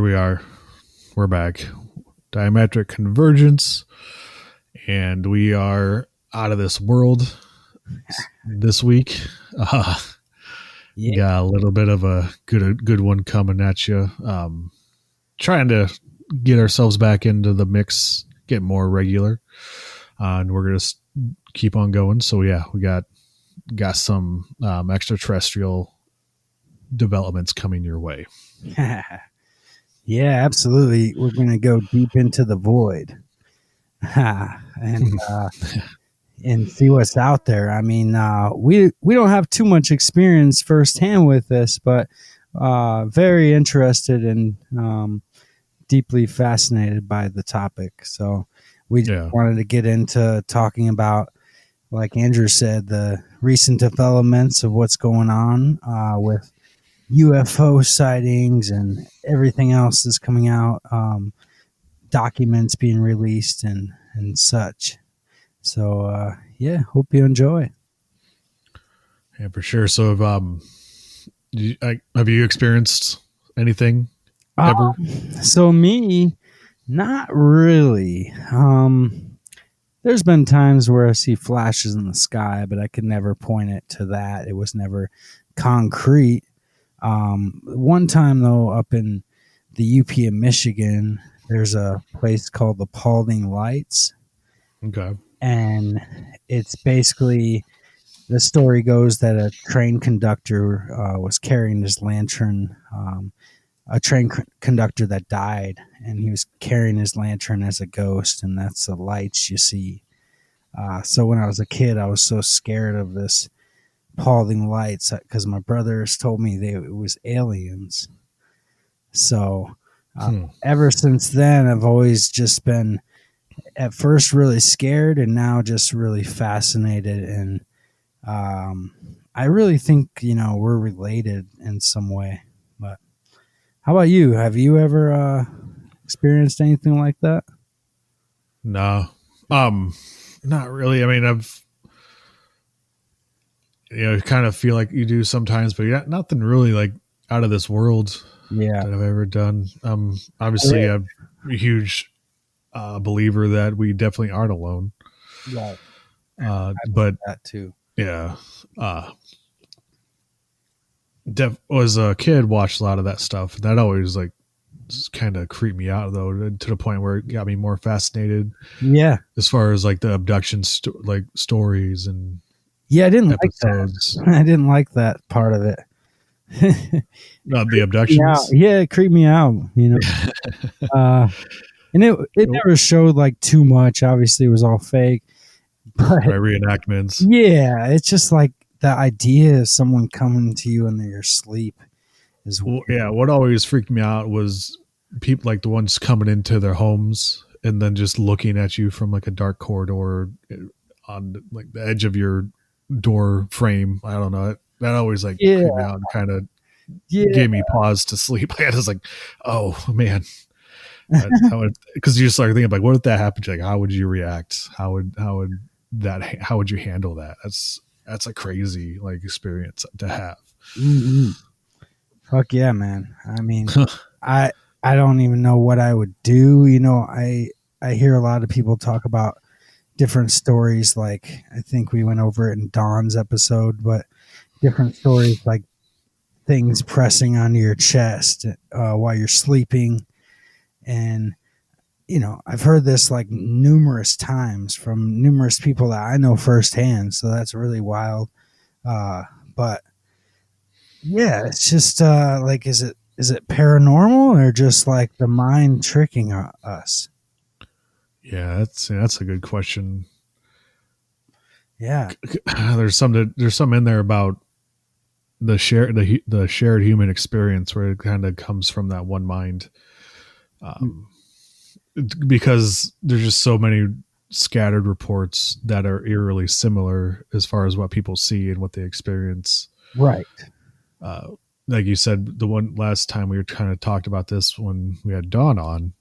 here we are. We're back. Diametric convergence, and we are out of this world this week. Got a little bit of a good one coming at you. Trying to get ourselves back into the mix, get more regular, and we're gonna keep on going. So yeah, we got some extraterrestrial developments coming your way. Yeah, absolutely. We're going to go deep into the void and see what's out there. I mean, we don't have too much experience firsthand with this, but very interested and deeply fascinated by the topic. So we just wanted to get into talking about, like Andrew said, the recent developments of what's going on with UFO sightings and everything else is coming out, documents being released and such. So, hope you enjoy. Yeah, for sure. So, have you experienced anything ever? So me, not really. There's been times where I see flashes in the sky, but I could never point it to that. It was never concrete. One time though, up in the UP of Michigan, there's a place called the Paulding Lights. Okay. And it's basically, the story goes that a train conductor was carrying his lantern, a train conductor that died, and he was carrying his lantern as a ghost, and that's the lights you see. So when I was a kid, I was so scared of this Paulding Lights because my brothers told me it was aliens. So ever since then, I've always just been at first really scared and now just really fascinated. And I really think, we're related in some way. But how about you? Have you ever experienced anything like that? No, not really. I mean, kind of feel like you do sometimes, but yeah, nothing really like out of this world that I've ever done. Obviously I'm a huge believer that we definitely aren't alone. Right. But that too. Yeah. As a kid, watched a lot of that stuff. That always like kind of creeped me out though, to the point where it got me more fascinated. Yeah. As far as like the abduction stories and I didn't episodes. like that. I didn't like that part of it. Not the abductions. Yeah, it creeped me out. And it never showed like too much. Obviously, it was all fake. But reenactments. Yeah, it's just like the idea of someone coming to you in your sleep is weird. Yeah, what always freaked me out was people like the ones coming into their homes and then just looking at you from like a dark corridor on like the edge of your door frame. I don't know. That always like creeped me out and kind of gave me pause to sleep. I was like, oh man. Because you just start thinking like, what if that happened to you? Like, how would you react? How would you handle that? That's a crazy like experience to have. Mm-hmm. Fuck yeah, man. I mean, I don't even know what I would do. I hear a lot of people talk about different stories. Like I think we went over it in Dawn's episode, but different stories like things pressing onto your chest while you're sleeping. And, I've heard this like numerous times from numerous people that I know firsthand. So that's really wild. But yeah, it's just like, is it paranormal or just like the mind tricking us? Yeah, that's a good question. Yeah. There's some in there about the shared human experience where it kind of comes from that one mind. Because there's just so many scattered reports that are eerily similar as far as what people see and what they experience. Right. Like you said, the one last time we were kind of talked about this when we had Dawn on,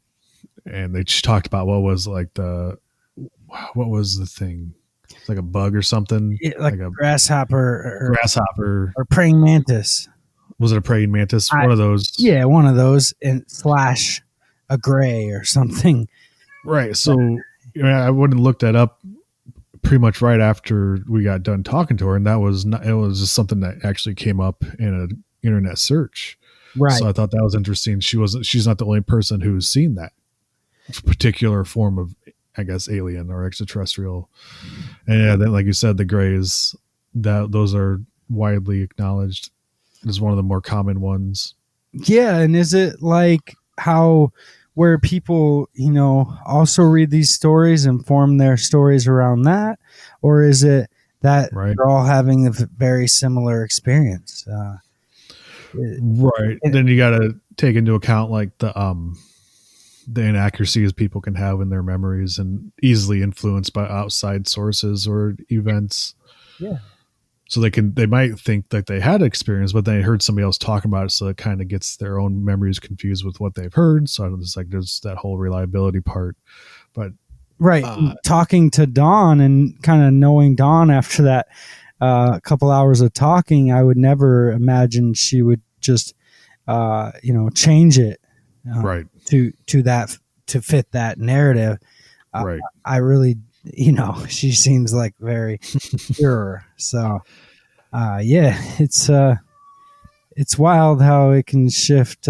and they just talked about what was the thing? It's like a bug or something, like a grasshopper or praying mantis. Was it a praying mantis? I One of those. Yeah, one of those, and slash a gray or something. Right. So I wouldn't look that up pretty much right after we got done talking to her, and that was not, it was just something that actually came up in an internet search. Right. So I thought that was interesting. She's not the only person who's seen that particular form of, I guess, alien or extraterrestrial. And yeah, then like you said, the grays, that those are widely acknowledged as one of the more common ones. Yeah, and is it like how where people, also read these stories and form their stories around that, or is it that Right. they're all having a very similar experience? Right. It- Then you got to take into account like the inaccuracies people can have in their memories and easily influenced by outside sources or events. yeah. So they might think that they had experience, but they heard somebody else talking about it, so it kind of gets their own memories confused with what they've heard. So it's like there's that whole reliability part. But Right. uh, Talking to Dawn and kind of knowing Dawn after that couple hours of talking, I would never imagine she would just change it uh, right, to that to fit that narrative. Uh, right, I really, she seems like very pure. So, yeah, it's wild how it can shift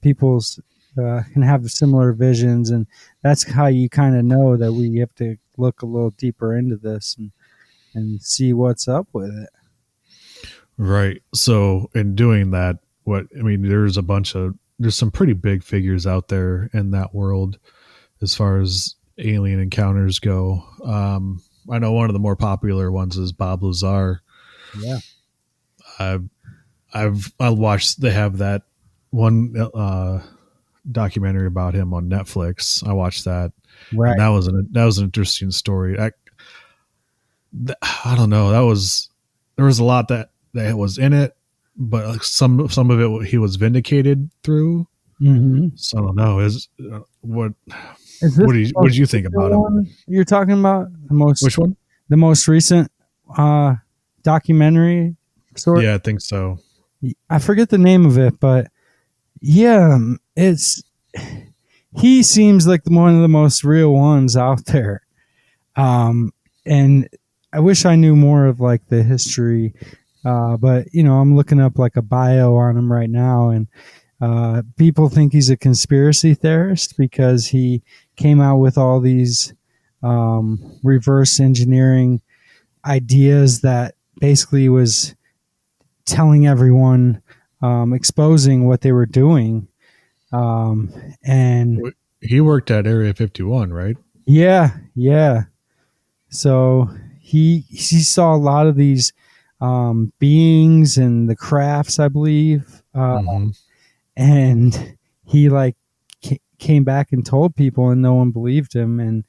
people's can have similar visions, and that's how you kind of know that we have to look a little deeper into this and see what's up with it. right. So in doing that, there's some pretty big figures out there in that world as far as alien encounters go. I know one of the more popular ones is Bob Lazar. Yeah. I've I watched. They have that one documentary about him on Netflix. I watched that, Right. and that was an interesting story. I don't know. There was a lot that was in it, but like some of it he was vindicated through. Mm-hmm. So I don't know. Is Is this the what did most you think recent about him? one you're talking about? Which one? The most recent uh, documentary sort. Yeah, I think so. I forget the name of it, but yeah, he seems like one of the most real ones out there. And I wish I knew more of like the history, but I'm looking up like a bio on him right now, and people think he's a conspiracy theorist because he came out with all these reverse engineering ideas that basically was telling everyone, exposing what they were doing. Um, and He worked at Area 51, right? yeah, yeah. So he saw a lot of these beings and the crafts, I believe, Mm-hmm. and he like came back and told people, and no one believed him. And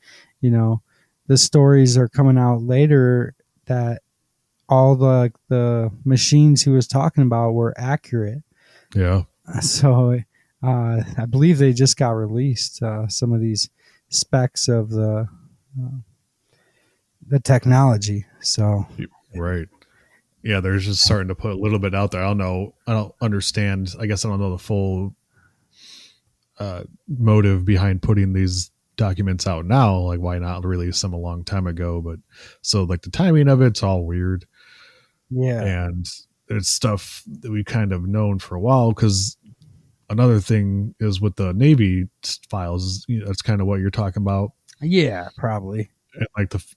the stories are coming out later that all the machines he was talking about were accurate. Yeah. So I believe they just got released, some of these specs of uh, the technology. So Right. Yeah, they're just starting to put a little bit out there. I don't know. I don't understand. I guess I don't know the full motive behind putting these documents out now. Like, why not release them a long time ago? But so, like, the timing of it's all weird, yeah, and it's stuff that we've kind of known for a while. Because another thing is with the Navy files, that's kind of what you're talking about. yeah, probably. And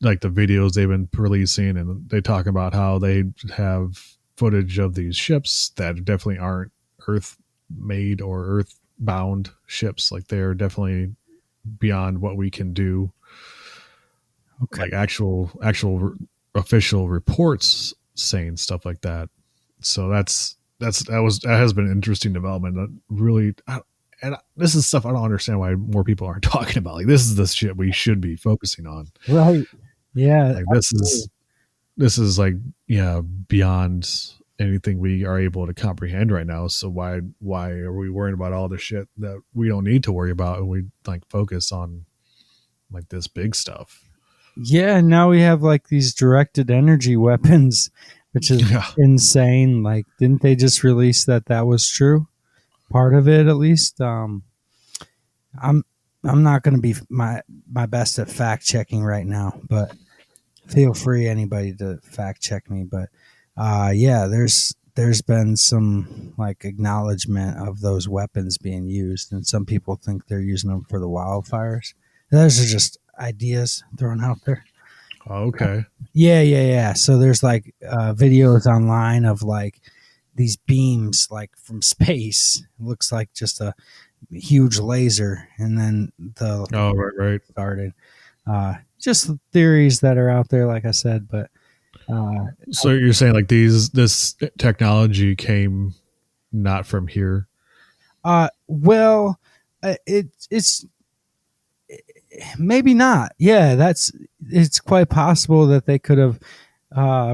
like the videos they've been releasing, and they talk about how they have footage of these ships that definitely aren't Earth made or Earth bound ships. Like they're definitely beyond what we can do. Okay. Like actual official reports saying stuff like that. So that has been an interesting development. That really, and this is stuff I don't understand why more people aren't talking about. Like this is the shit we should be focusing on. Right. Yeah. Like Absolutely. this is like, yeah, beyond anything we are able to comprehend right now. So why are we worrying about all the shit that we don't need to worry about, and we like focus on like this big stuff? Yeah. Now we have like these directed energy weapons which is Yeah. insane. Like, didn't they just release that that was true? Part of it, at least. I'm I'm not going to be my best at fact checking right now, but feel free anybody to fact check me. But yeah, there's been some like acknowledgement of those weapons being used, and some people think they're using them for the wildfires. Those are just ideas thrown out there. Okay. Yeah. So there's like videos online of like these beams like from space. It looks like just a huge laser, and then the Oh, right, right. started. Just theories that are out there, like I said, but So you're saying like this technology came not from here? well, it's maybe not. Yeah, it's quite possible that they could have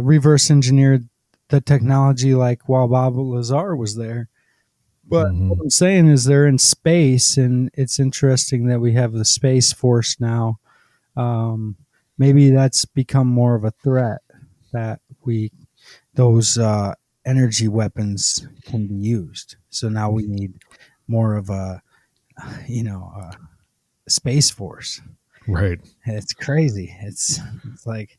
reverse engineered the technology like while Bob Lazar was there. But what Hmm. I'm saying is they're in space, and it's interesting that we have the Space Force now. Um, Maybe that's become more of a threat that we those energy weapons can be used. So now we need more of a space force. Right, It's crazy. It's like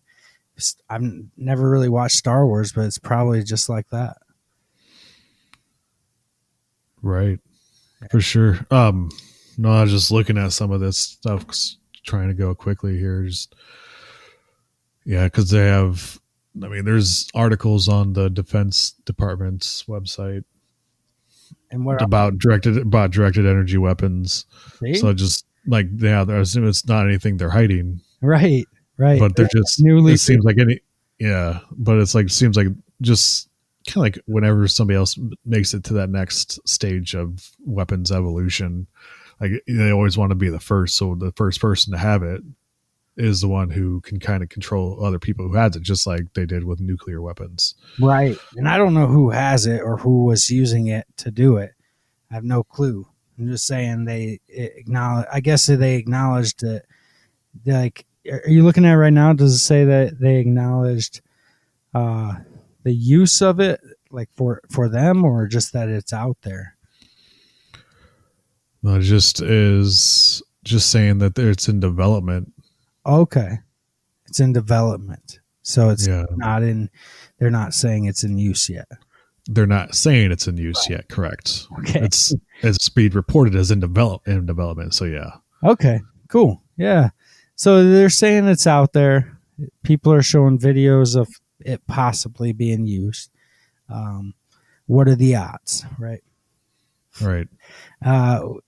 I've never really watched Star Wars, but it's probably just like that. right, for sure. No, I was just looking at some of this stuff, trying to go quickly here. Just yeah, because they have. I mean, there's articles on the Defense Department's website And what about directed energy weapons. see? So just like yeah, I assume it's not anything they're hiding, Right, right. but they're just. Newly, It seems like any yeah, but it's like seems like just kind of like whenever somebody else makes it to that next stage of weapons evolution, like they always want to be the first. So the first person to have it is the one who can kind of control other people who has it, just like they did with nuclear weapons. right. And I don't know who has it or who was using it to do it. I have no clue. I'm just saying they acknowledge. I guess they acknowledged that. Like, are you looking at it right now? Does it say that they acknowledged uh, the use of it, like for them, or just that it's out there? It just is just saying that it's in development. Okay, it's in development, so it's Yeah, not in. They're not saying it's in use yet. they're not saying it's in use yet. Correct. Okay. It's being reported as in development. So yeah. Okay. Cool. Yeah. So they're saying it's out there. People are showing videos of it possibly being used. Um, what are the odds, right? Right.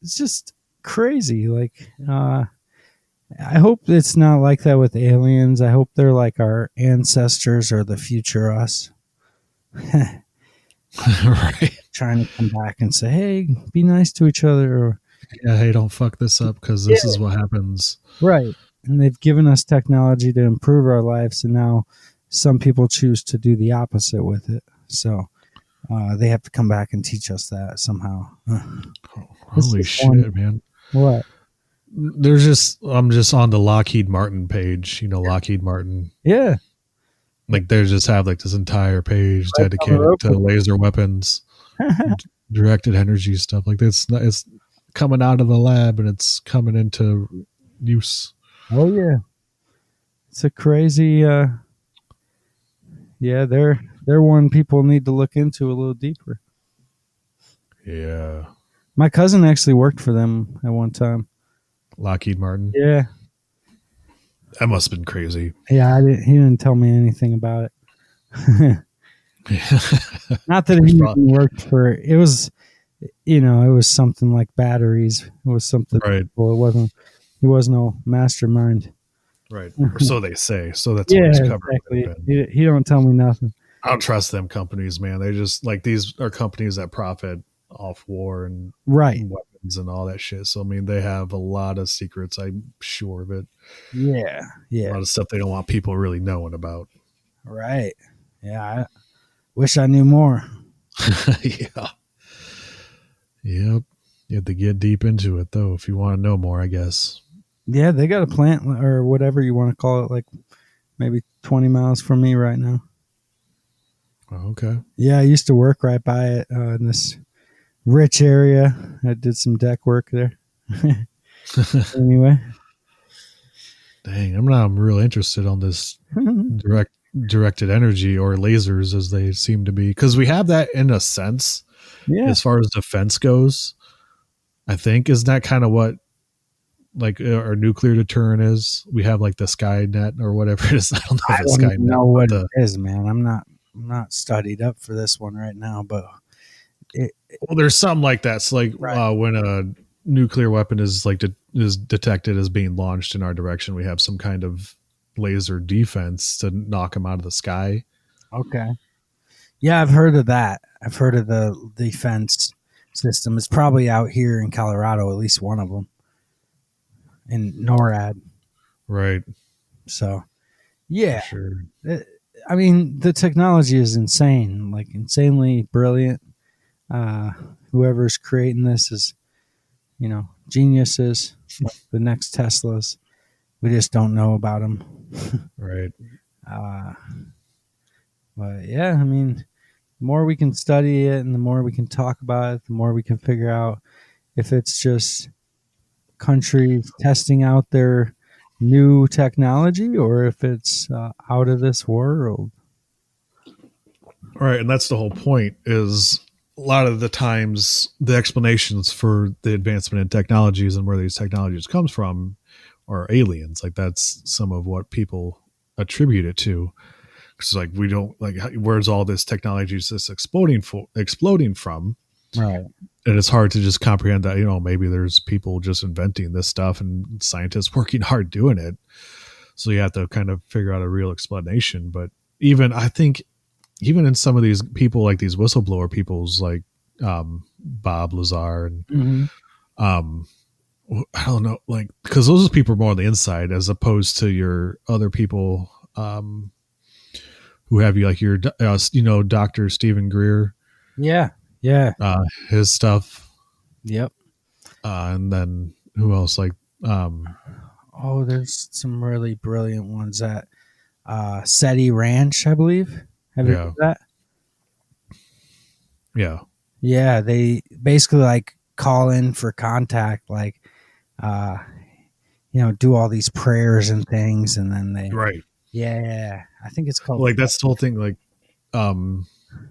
It's just crazy. Like, I hope it's not like that with aliens. I hope they're like our ancestors or the future us, Right. trying to come back and say, "Hey, be nice to each other." Or, Yeah. Hey, don't fuck this up because yeah, this is what happens. right. And they've given us technology to improve our lives, and now some people choose to do the opposite with it. So they have to come back and teach us that somehow. This Holy is one. shit, man. What? I'm just on the Lockheed Martin page, Lockheed Martin. Yeah. Like they just have like this entire page Right down the dedicated road. to laser weapons, directed energy stuff. Like it's coming out of the lab and it's coming into use. Oh yeah. It's a crazy. Yeah, they're one people need to look into a little deeper. Yeah. My cousin actually worked for them at one time. Lockheed Martin. Yeah, That must have been crazy. yeah. He didn't tell me anything about it. Not that he even worked for. It was, it was something like batteries. It was something. Right. Well, it wasn't. He was no mastermind. Right. Or so they say. So that's Yeah, what it's covered. exactly. He don't tell me nothing. I don't trust them companies, man. They just like these are companies that profit off war and Right. weapons and all that shit. So I mean, they have a lot of secrets. I'm sure of it. Yeah. A Yeah. lot of stuff they don't want people really knowing about. Right. Yeah. I wish I knew more. Yeah. Yep. You have to get deep into it though if you want to know more, I guess. Yeah, they got a plant or whatever you want to call it, like maybe 20 miles from me right now. Okay. Yeah, I used to work right by it in this rich area. I did some deck work there. Anyway, Dang, I'm real interested on this direct directed energy or lasers as they seem to be because we have that in a sense yeah, as far as defense goes. I think isn't that kind of what like our nuclear deterrent is? We have like the Skynet or whatever it is. I don't know I if it's don't even Skynet, know but what the it is, man. I'm not studied up for this one right now, but it well, there's something like that. So like right. when a nuclear weapon is like is detected as being launched in our direction, we have some kind of laser defense to knock them out of the sky. Okay. Yeah, I've heard of that. I've heard of the defense system. It's probably out here in Colorado, at least one of them in NORAD. Right, So, for yeah, sure. it, I mean, the technology is insane, like insanely brilliant. Uh, Whoever's creating this is, geniuses, like the next Teslas. We just don't know about them. Right. Uh, but yeah, I mean, the more we can study it and the more we can talk about it, the more we can figure out if it's just countries testing out their new technology or if it's out of this world. Right, and that's the whole point is a lot of the times the explanations for the advancement in technologies and where these technologies comes from are aliens. Like that's some of what people attribute it to. Because like we don't like where's all this technology just exploding from, Right. and it's hard to just comprehend that maybe there's people just inventing this stuff and scientists working hard doing it. So you have to kind of figure out a real explanation. But even I think even in some of these people like these whistleblower people's like Bob Lazar and Mm-hmm. um I don't know like because those people are more on the inside as opposed to your other people who have you like your Dr. Stephen Greer, Yeah. Yeah. his stuff, Yep. and then who else like Oh, there's some really brilliant ones at SETI Ranch, I believe. Have you heard yeah of that? yeah Yeah, they basically like call in for contact, like uh, do all these prayers and things, and then right yeah, I think it's called. like that's the whole thing like um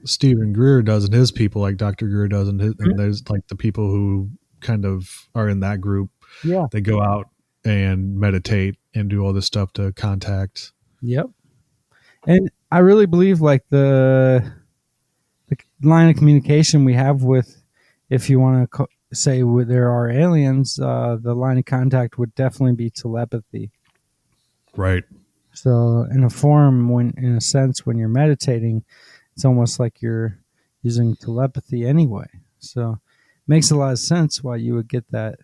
Stephen Greer does and his people like Dr. Greer does and there's like the people who kind of are in that group. Yeah. They go out and meditate and do all this stuff to contact. Yep. And I really believe like the line of communication we have with, if you want to say there are aliens, the line of contact would definitely be telepathy. Right. So in a sense, when you're meditating, it's almost like you're using telepathy anyway. So it makes a lot of sense why you would get that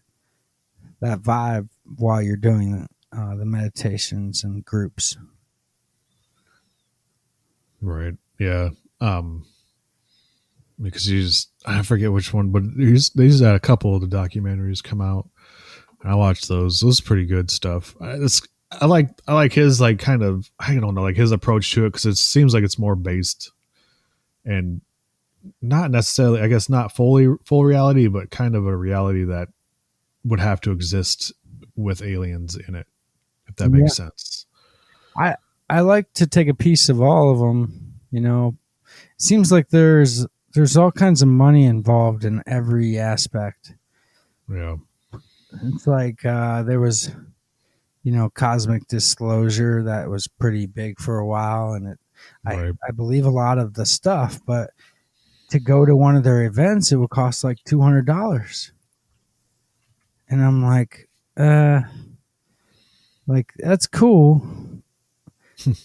vibe while you're doing the meditations and groups. Right. Yeah. Because I forget which one, but they just had a couple of the documentaries come out, and I watched those. Those pretty good stuff. I like his like kind of I don't know like his approach to it because it seems like it's more based and not necessarily I guess not full reality, but kind of a reality that would have to exist with aliens in it, if that Yeah, makes sense. I I like to take a piece of all of them. It seems like there's all kinds of money involved in every aspect. Yeah. It's like there was cosmic disclosure that was pretty big for a while, and Right. I believe a lot of the stuff, but to go to one of their events, it would cost like $200, and I'm uh, like that's cool,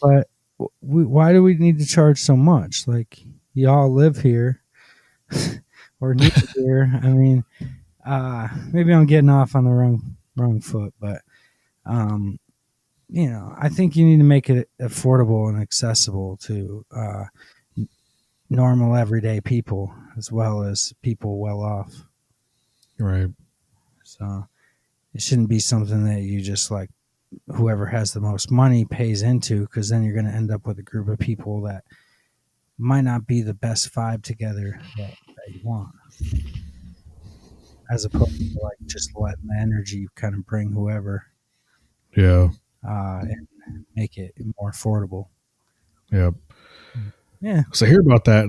but why do we need to charge so much? Like, y'all live here or near here. I mean, maybe I'm getting off on the wrong foot, but um, I think you need to make it affordable and accessible to normal everyday people as well as people well off. Right. So it shouldn't be something that you just like whoever has the most money pays into, because then you're going to end up with a group of people that might not be the best vibe together that you want, as opposed to like just letting the energy kind of bring whoever Yeah. and make it more affordable. Yeah. Yeah. So I hear about that.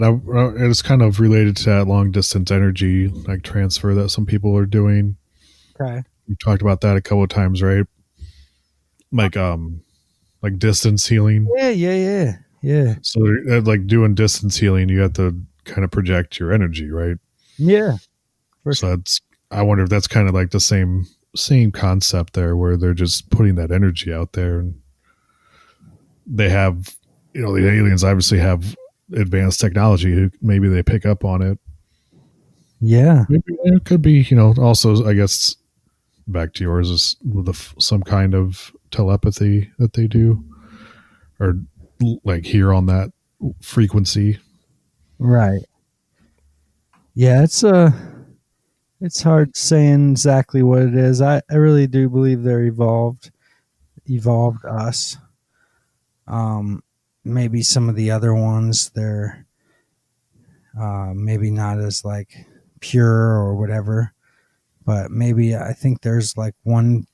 It's kind of related to that long distance energy like transfer that some people are doing. Okay. We talked about that a couple of times, right? Like like distance healing. Yeah. Yeah. Yeah. Yeah. So like doing distance healing, you have to kind of project your energy, right? Yeah. For So sure. that's I wonder if that's kind of like the same concept there, where they're just putting that energy out there, and they have, the aliens obviously have advanced technology. Maybe they pick up on it. Yeah. Maybe it could be, also, I guess, back to yours is with some kind of telepathy that they do, or like hear on that frequency. Right. Yeah. It's hard saying exactly what it is. I really do believe they're evolved us. Um, Maybe some of the other ones they're maybe not as like pure or whatever, but maybe I think there's like one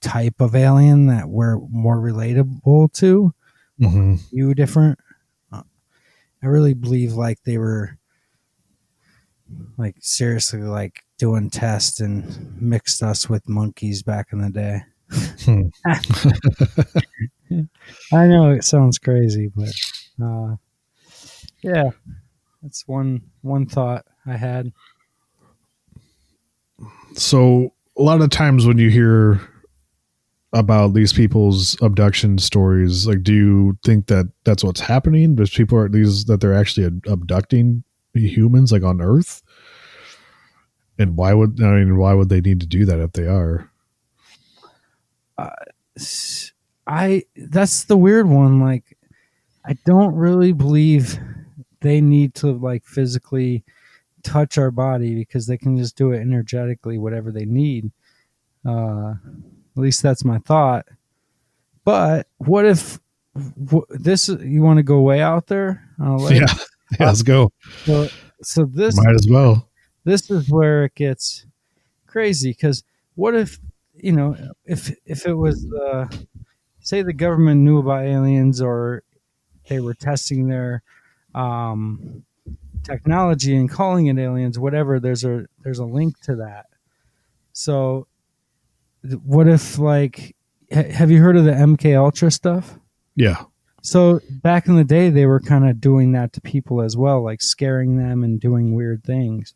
type of alien that we're more relatable to, or Hmm. you different. Uh, I really believe like they were like seriously like doing tests and mixed us with monkeys back in the day. Hmm. I know it sounds crazy, but uh, yeah, that's one thought I had. So a lot of times when you hear about these people's abduction stories, like, do you think that that's what's happening? There's people are these that they're actually abducting humans like on Earth, and why would they need to do that if they are? Uh, I That's the weird one. Like, I don't really believe they need to like physically touch our body because they can just do it energetically, whatever they need. At least that's my thought. But what if this? You want to go way out there on a limb? Yeah, yeah, Uh, let's go. so, so Might as well. this is where it gets crazy because what if if it was say the government knew about aliens or they were testing their um, technology and calling it aliens, whatever. There's a link to that. So what if like have you heard of the MK Ultra stuff? Yeah, So back in the day, they were kind of doing that to people as well, like scaring them and doing weird things.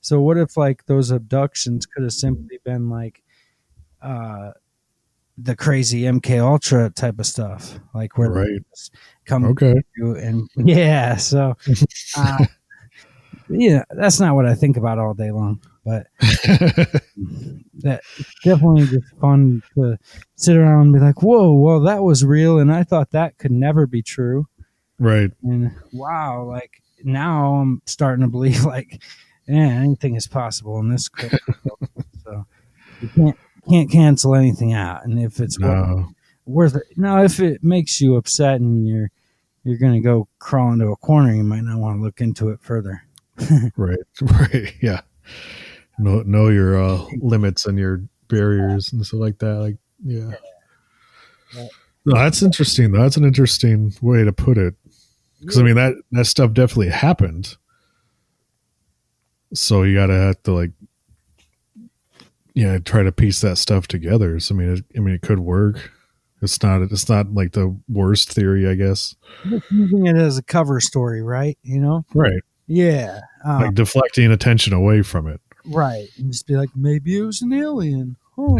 So what if like those abductions could have simply been like uh, the crazy MK Ultra type of stuff, like where they right. just come Okay. through and yeah. So uh, yeah, that's not what I think about all day long, but that it's definitely just fun to sit around and be like, whoa, well, that was real. And I thought that could never be true. Right. And wow, like now I'm starting to believe like, yeah, anything is possible in this crazy world. So you can't cancel anything out. And if it's No. worth it, now if it makes you upset and you're gonna go crawl into a corner, you might not want to look into it further. Right. Right. Yeah. Know your limits and your barriers and stuff like that. Like, yeah. No, that's interesting. That's an interesting way to put it. Because I Yeah, mean that stuff definitely happened. So you gotta have to like, yeah, try to piece that stuff together. So it could work. It's not like the worst theory, I guess. just using it as a cover story, right? Right. Yeah, Like deflecting attention away from it. right. And just be like, maybe it was an alien. Oh.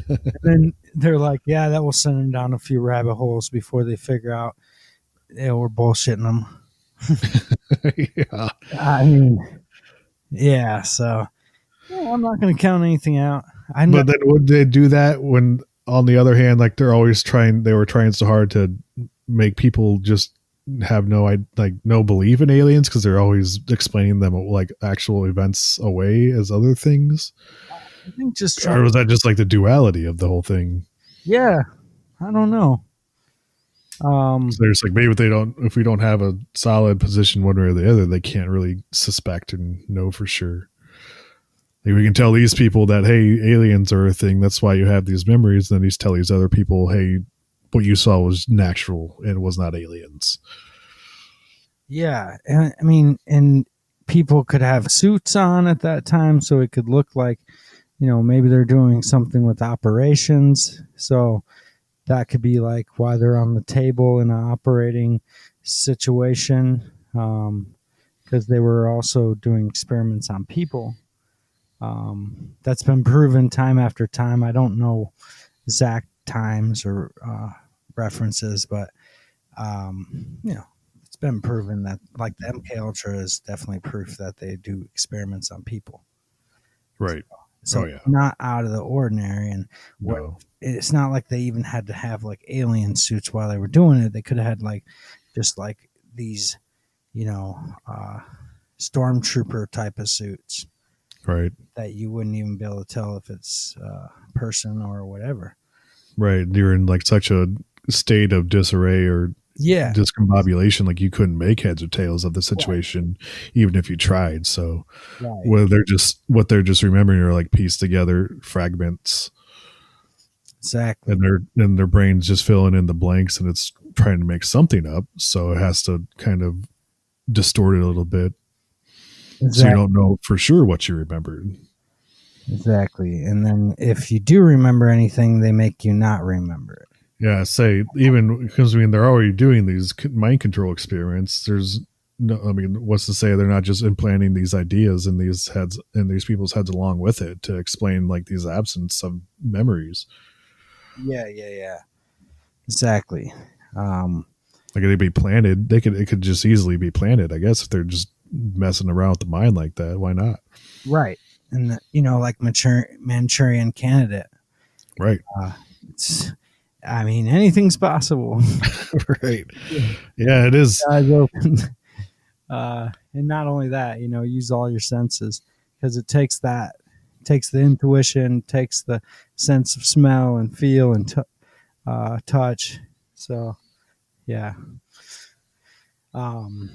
And then they're like, yeah, that will send them down a few rabbit holes before they figure out we're bullshitting them. Yeah. I mean, yeah. So yeah, I'm not going to count anything out. I know. But then would they do that when, on the other hand, like they were trying so hard to make people just have no belief in aliens because they're always explaining them like actual events away as other things? I think just try. Or was that just like the duality of the whole thing? Yeah, I don't know. Um, So there's like maybe they don't if we don't have a solid position one way or the other, they can't really suspect and know for sure. Like we can tell these people that hey, aliens are a thing. That's why you have these memories. And then you tell these other people, hey, what you saw was natural and it was not aliens. yeah, and I mean, and people could have suits on at that time, so it could look like, maybe they're doing something with operations. So that could be like why they're on the table in an operating situation, because they were also doing experiments on people. That's been proven time after time. I don't know exact times or references, but it's been proven that like the MK Ultra is definitely proof that they do experiments on people. Right. So Oh it's yeah. not out of the ordinary, and what No. it's not like they even had to have like alien suits while they were doing it. They could have had like just like these, you know, uh, stormtrooper type of suits Right. that you wouldn't even be able to tell if it's a person or whatever. Right. You're in like such a state of disarray or Yeah, discombobulation, like you couldn't make heads or tails of the right, situation, even if you tried. So right, what they're just remembering are like pieced together fragments, exactly, and their brains just filling in the blanks, and it's trying to make something up. So it has to kind of distort it a little bit, so you exactly, don't know for sure what you remembered. exactly. And then if you do remember anything, they make you not remember it. Yeah, say even because I mean they're already doing these mind control experiments. There's no, I mean, what's to say they're not just implanting these ideas in these people's heads along with it to explain like these absence of memories. Yeah, yeah, yeah. Exactly. Um, Like they'd be planted. It could just easily be planted. I guess if they're just messing around with the mind like that, why not? right. And like Manchurian Candidate. Right. Uh, it's, I mean, anything's possible. Right. Yeah, it is. Eyes open. And not only that, use all your senses, because takes the intuition, takes the sense of smell and feel and touch. So yeah. Um,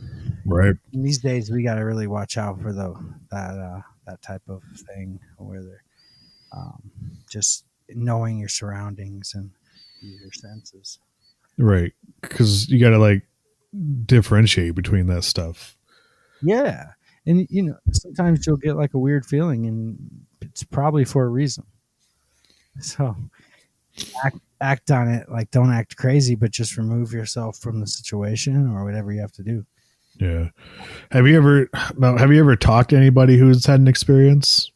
Right. in these days, we got to really watch out for that type of thing where they're um, just knowing your surroundings and your senses. Right. Because you got to like differentiate between that stuff. Yeah, and sometimes you'll get like a weird feeling, and it's probably for a reason. So act on it. Like, don't act crazy, but just remove yourself from the situation or whatever you have to do. Yeah. Have you ever talked to anybody who's had an experience?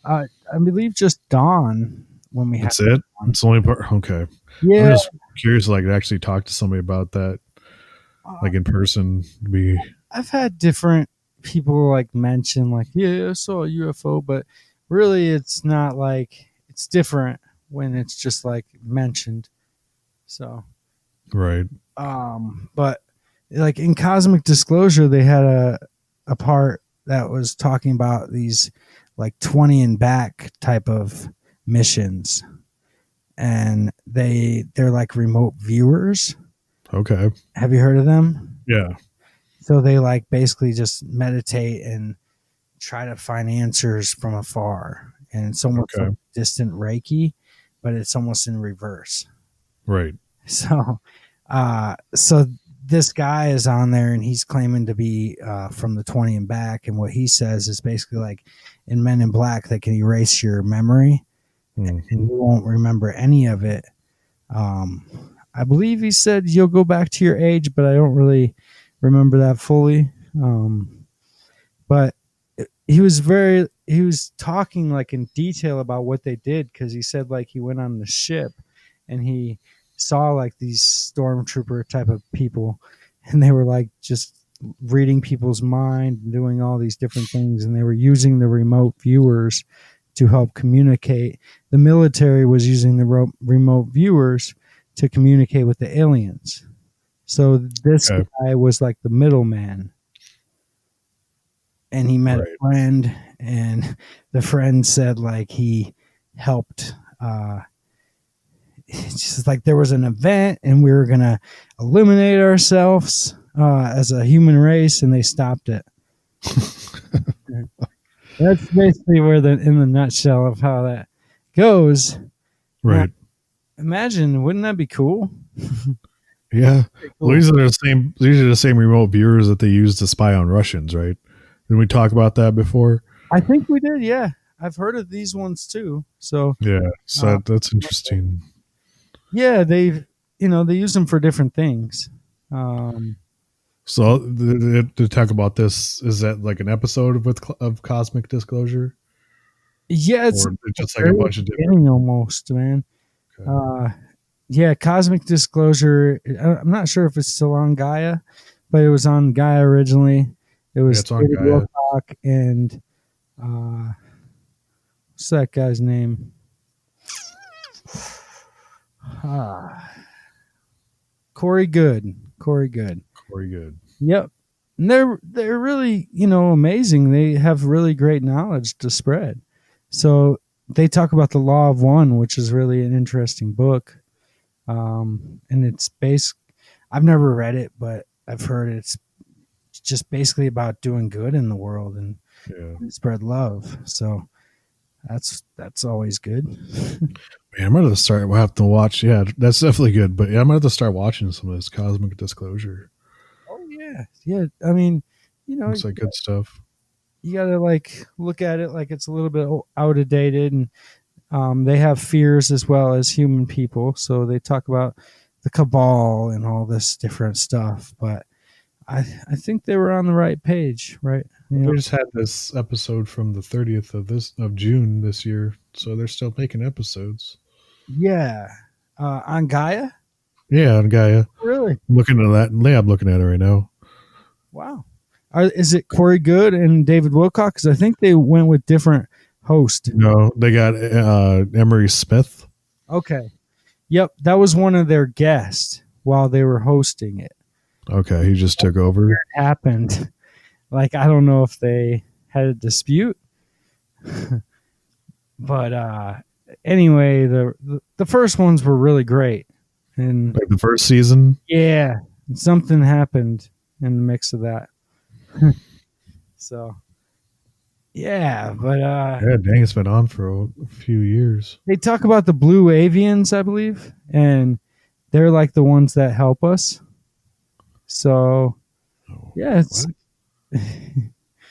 I believe just Dawn when we had That's it. one. It's the only part. Okay. I'm Yeah, just curious, like, to actually talk to somebody about that, uh, like in person. To be I've had different people like mention like, yeah, I saw a UFO, but really it's not like it's different when it's just like mentioned. So, right. but like in Cosmic Disclosure, they had a part that was talking about these like 20 and back type of missions, and they're like remote viewers. Okay. Have you heard of them? Yeah. So they like basically just meditate and try to find answers from afar, and it's almost like Okay. distant Reiki, but it's almost in reverse. Right. So this guy is on there, and he's claiming to be from the 20 and back, and what he says is basically like in Men in Black, they can erase your memory, and Hmm. you won't remember any of it. Um, I believe he said you'll go back to your age, but I don't really remember that fully. But he was talking like in detail about what they did, because he said like he went on the ship and he saw like these stormtrooper type of people, and they were like just reading people's mind and doing all these different things, and they were using the remote viewers to help communicate. The military was using the remote viewers to communicate with the aliens. So this Okay. guy was like the middleman, and he met a Right. friend, and the friend said like he helped it's just like there was an event and we were gonna eliminate ourselves as a human race, and they stopped it. That's basically where in the nutshell of how that goes. Now, Right. imagine, wouldn't that be cool? Yeah. Well, Cool. these are the same remote viewers that they use to spy on Russians, right? Did we talk about that before? I think we did. Yeah, I've heard of these ones too. So, Yeah. So uh, that's interesting. yeah, they use them for different things. Um, So to talk about this, is that like an episode of Cosmic Disclosure, yeah, it's or just like a very bunch of different? beginning almost, man. Okay. Uh, yeah, Cosmic Disclosure. I'm not sure if it's still on Gaia, but it was on Gaia originally. It Yeah, was it's on David Gaia. Wilcock and uh, what's that guy's name? Ah, Corey Good. Corey Good. Very good. Yep. And they're really, amazing. They have really great knowledge to spread. So they talk about the Law of One, which is really an interesting book. And it's based. I've never read it, but I've heard it's just basically about doing good in the world and Yeah. spread love. So that's always good. Man, I'm gonna start. We'll have to watch. Yeah, that's definitely good. But yeah, I'm gonna have to start watching some of this Cosmic Disclosure. Oh yeah, yeah. I mean, It's like good stuff. you gotta like look at it like it's a little bit out of dated, and they have fears as well as human people. So they talk about the cabal and all this different stuff. But I think they were on the right page, right? They just had this episode from the 30th of June this year, so they're still making episodes. Yeah. On Gaia? Yeah, on Gaia. Really? I'm looking at that. Yeah, I'm looking at it right now. Wow. Is it Corey Good and David Wilcock? Because I think they went with different host. No, they got Emery Smith. Okay. Yep. That was one of their guests while they were hosting it. Okay, he just took over. It happened. Like, I don't know if they had a dispute. But anyway, the first ones were really great. And Like the first season. yeah, something happened in the mix of that. So yeah, but Yeah, dang, it's been on for a few years. they talk about the blue avians, I believe, and they're like the ones that help us. So Oh, yeah, it's what?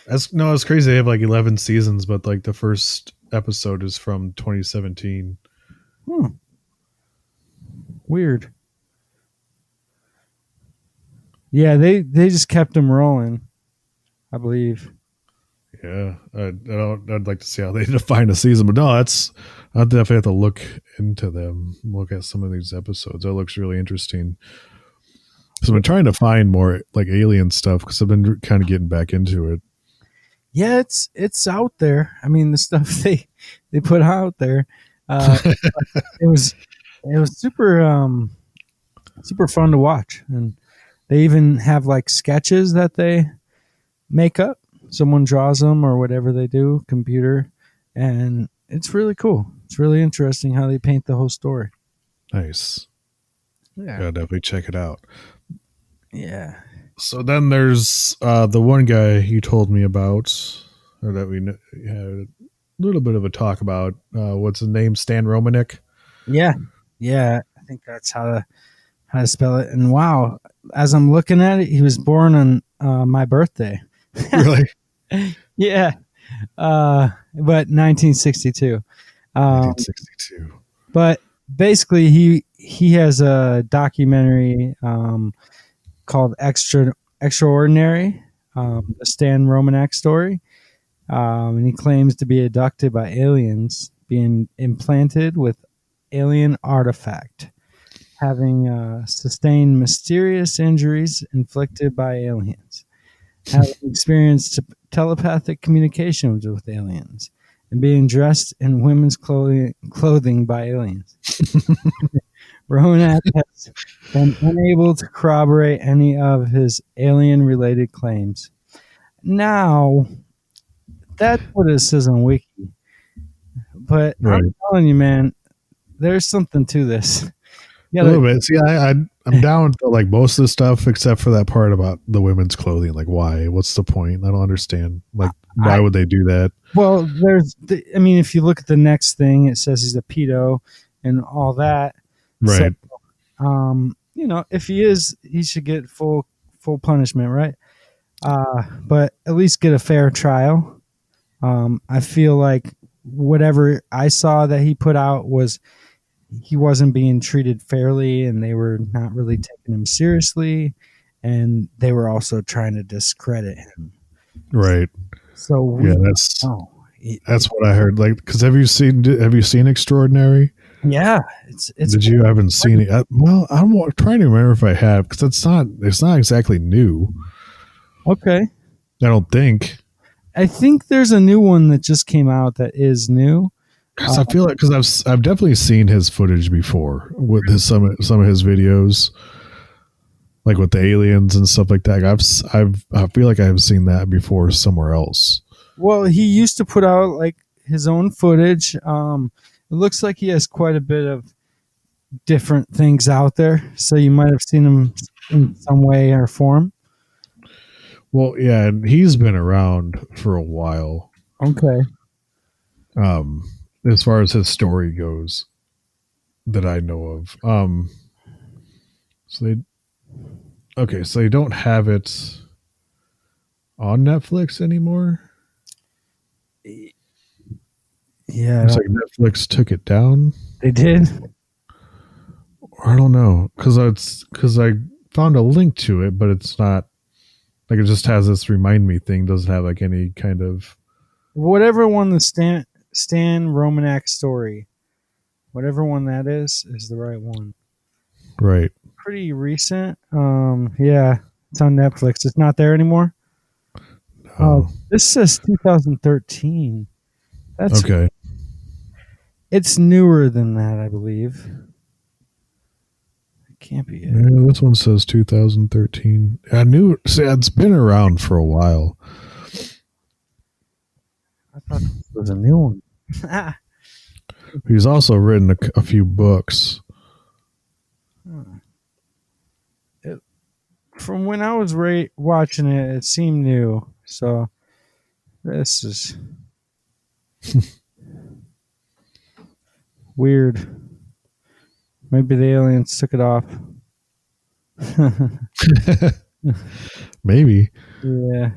It's crazy. They have like 11 seasons, but like the first episode is from 2017. hmm, weird. Yeah, they just kept them rolling, I believe. Yeah, I'd like to see how they define a season, but no, I'll definitely have to look into them. Look at some of these episodes. That looks really interesting. So I've been trying to find more like alien stuff because I've been kind of getting back into it. Yeah, it's out there. I mean, the stuff they put out there, uh, it was super fun to watch, and they even have like sketches that they make up. Someone draws them or whatever they do, computer, and it's really cool. It's really interesting how they paint the whole story. Nice. Yeah, Yeah, definitely check it out. yeah, So then there's the one guy you told me about, or that we had a little bit of a talk about. What's his name? Stan Romanek. yeah, yeah. I think that's how to spell it. And wow, as I'm looking at it, he was born on my birthday. Really? Yeah, but 1962. 1962. But basically, he has a documentary called Extraordinary, the Stan Romanek story, and he claims to be abducted by aliens, being implanted with alien artifact, having sustained mysterious injuries inflicted by aliens, having experienced telepathic communications with aliens, and being dressed in women's clothing by aliens. Ronak has been unable to corroborate any of his alien-related claims. Now, that's what it says on Wiki. But Right. I'm telling you, man, there's something to this. Yeah, A little bit. See, I'm down with like most of the stuff except for that part about the women's clothing. Like, why? What's the point? I don't understand. Like, why would they do that? well, I mean, if you look at the next thing, it says he's a pedo and all that. So, Right. if he is, he should get full punishment, right? But at least get a fair trial. I feel like whatever I saw that he put out was he wasn't being treated fairly, and they were not really taking him seriously, and they were also trying to discredit him. Right. So Yeah, that's what I heard. Like, because have you seen Extraordinary? Yeah, it's. Did you? I haven't seen it. Well, I'm trying to remember if I have, because it's not exactly new. Okay. I don't think. I think there's a new one that just came out that is new. Because I feel like I've definitely seen his footage before with some of his videos, like with the aliens and stuff like that. I feel like I've seen that before somewhere else. Well, he used to put out like his own footage. It looks like he has quite a bit of different things out there, so you might have seen him in some way or form. Well, yeah, and he's been around for a while. Okay. As far as his story goes, that I know of. So they don't have it on Netflix anymore. Yeah, It's like Netflix took it down. they did. I don't know, because I found a link to it, but it's not like, it just has this remind me thing. Doesn't have like any kind of Whatever one the Stan Romanek story, whatever one that is the right one. right. Pretty recent. Yeah, it's on Netflix. It's not there anymore. Oh, This says 2013. That's okay. It's newer than that, I believe. It can't be it. Yeah, this one says 2013. See, it's been around for a while. I thought this was a new one. He's also written a few books. From when I was watching it, it seemed new. So this is weird. Maybe the aliens took it off. Maybe. Yeah.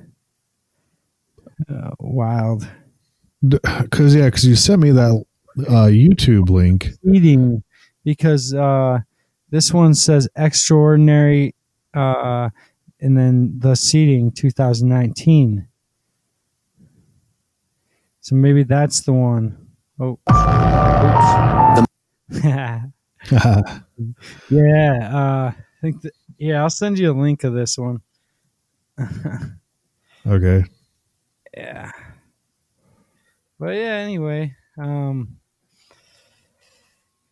Wild. Because you sent me that YouTube link. Eating, because this one says extraordinary, and then the seating 2019. So maybe that's the one. Oh, oops. Yeah. I think that. Yeah, I'll send you a link of this one. Okay. Yeah. But yeah, anyway,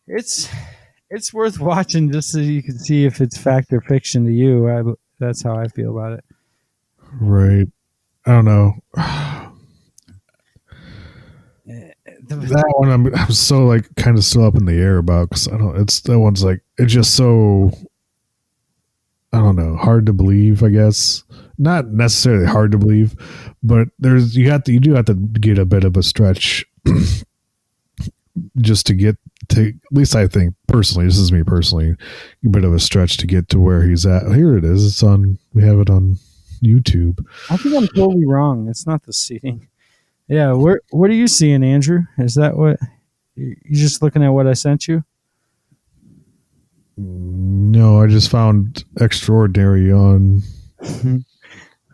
it's worth watching just so you can see if it's fact or fiction to you. That's how I feel about it. Right. I don't know. That one I'm so like kind of still up in the air about, because I don't. It's that one's like, it's just so, I don't know, hard to believe. I guess not necessarily hard to believe, but you do have to get a bit of a stretch just to get to, at least I think personally, this is me personally, a bit of a stretch to get to where he's at. Here it is. We have it on YouTube. I think I'm totally wrong. It's not the seating. Yeah, what are you seeing, Andrew? Is that what you're just looking at what I sent you? No, I just found Extraordinary on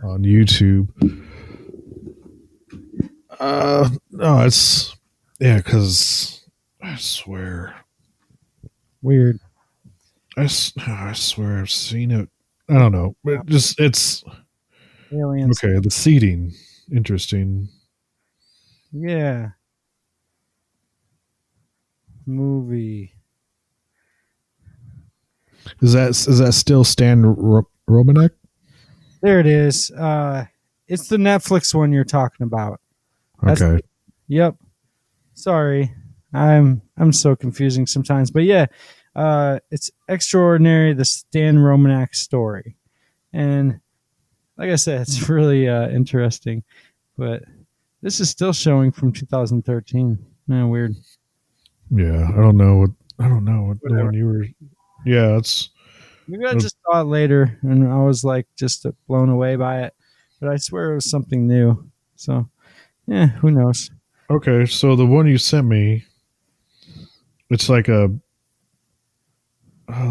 YouTube. No, because I swear. Weird. I swear I've seen it. I don't know. It's Aliens. okay. The seating, interesting. Yeah. Movie. Is that still Stan Romanek? There it is. It's the Netflix one you're talking about. Okay. Yep. Sorry. I'm so confusing sometimes. But yeah, it's Extraordinary, the Stan Romanek story. And like I said, it's really interesting. But this is still showing from 2013. Man, weird. Yeah, I don't know what the Whatever. one you were. Yeah, it's Maybe I just saw it later and I was like just blown away by it. But I swear it was something new. So, yeah, who knows? okay. So the one you sent me, it's like a.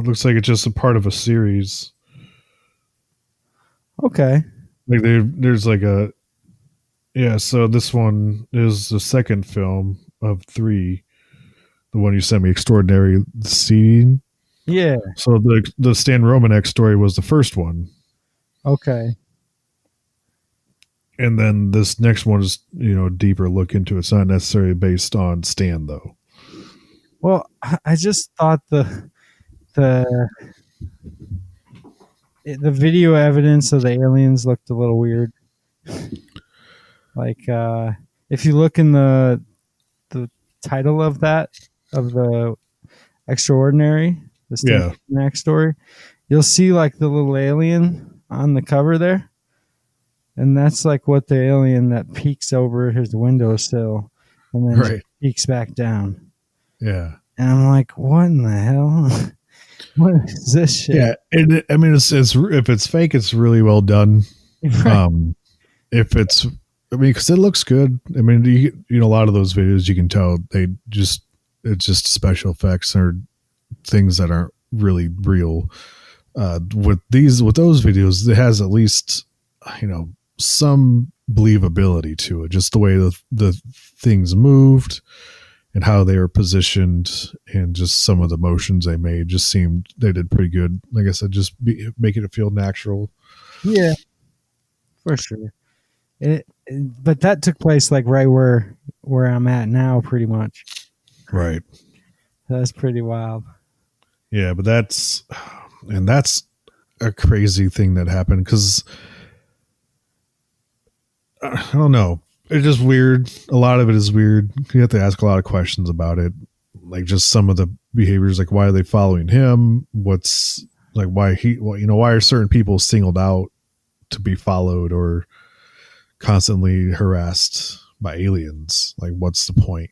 Looks like it's just a part of a series. Okay. Like there's like a yeah. So this one is the second film of three. The one you sent me, Extraordinary Scene. Yeah. So the Stan Romanek story was the first one, Okay. and then this next one is deeper look into it. It's not necessarily based on Stan though. Well, I just thought the the video evidence of the aliens looked a little weird. Like if you look in the title of the Extraordinary, the Stanley Yeah, Knack story, you'll see like the little alien on the cover there, and that's like what the alien that peeks over his windowsill and then just right. peeks back down. Yeah, And I'm like, what in the hell? What is this shit? yeah. And I mean, it's if it's fake, it's really well done. Right. If it's, I mean, because it looks good. I mean, a lot of those videos you can tell it's just special effects or things that aren't really real. With those videos, it has at least some believability to it. Just the way the things moved and how they were positioned and just some of the motions they made just seemed they did pretty good. Like I said, making it feel natural. Yeah, for sure. But that took place like right where I'm at now, pretty much. Right. That's pretty wild. Yeah, but that's a crazy thing that happened because I don't know. It's just weird. A lot of it is weird. You have to ask a lot of questions about it, like just some of the behaviors, like why are they following him? What's like why are certain people singled out to be followed or constantly harassed by aliens? Like, what's the point?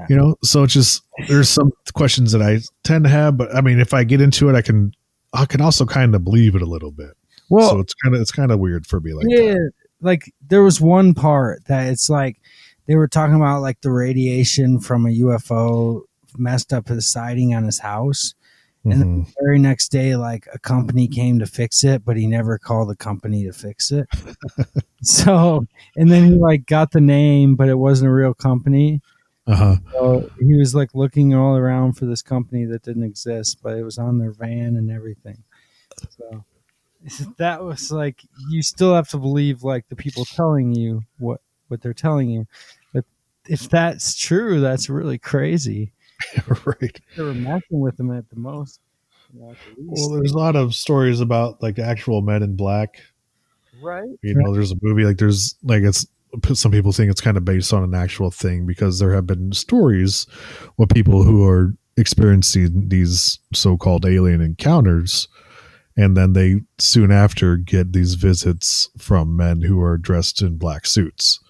Yeah. So it's just there's some questions that I tend to have, but I mean, if I get into it, I can also kind of believe it a little bit. Well, So it's kind of weird for me like yeah, that. like there was one part that it's like they were talking about like the radiation from a UFO messed up his siding on his house. And then Hmm. the very next day, like a company came to fix it, but he never called the company to fix it. So, and then he like got the name, but it wasn't a real company. Uh huh. So he was like looking all around for this company that didn't exist, but it was on their van and everything. So that was like you still have to believe like the people telling you what they're telling you. But if that's true, that's really crazy. Right. They were messing with them at the most, at the Well, least. there's a lot of stories about like actual Men in Black. Right. There's a movie like there's like it's some people think it's kind of based on an actual thing because there have been stories with people who are experiencing these so-called alien encounters, and then they soon after get these visits from men who are dressed in black suits,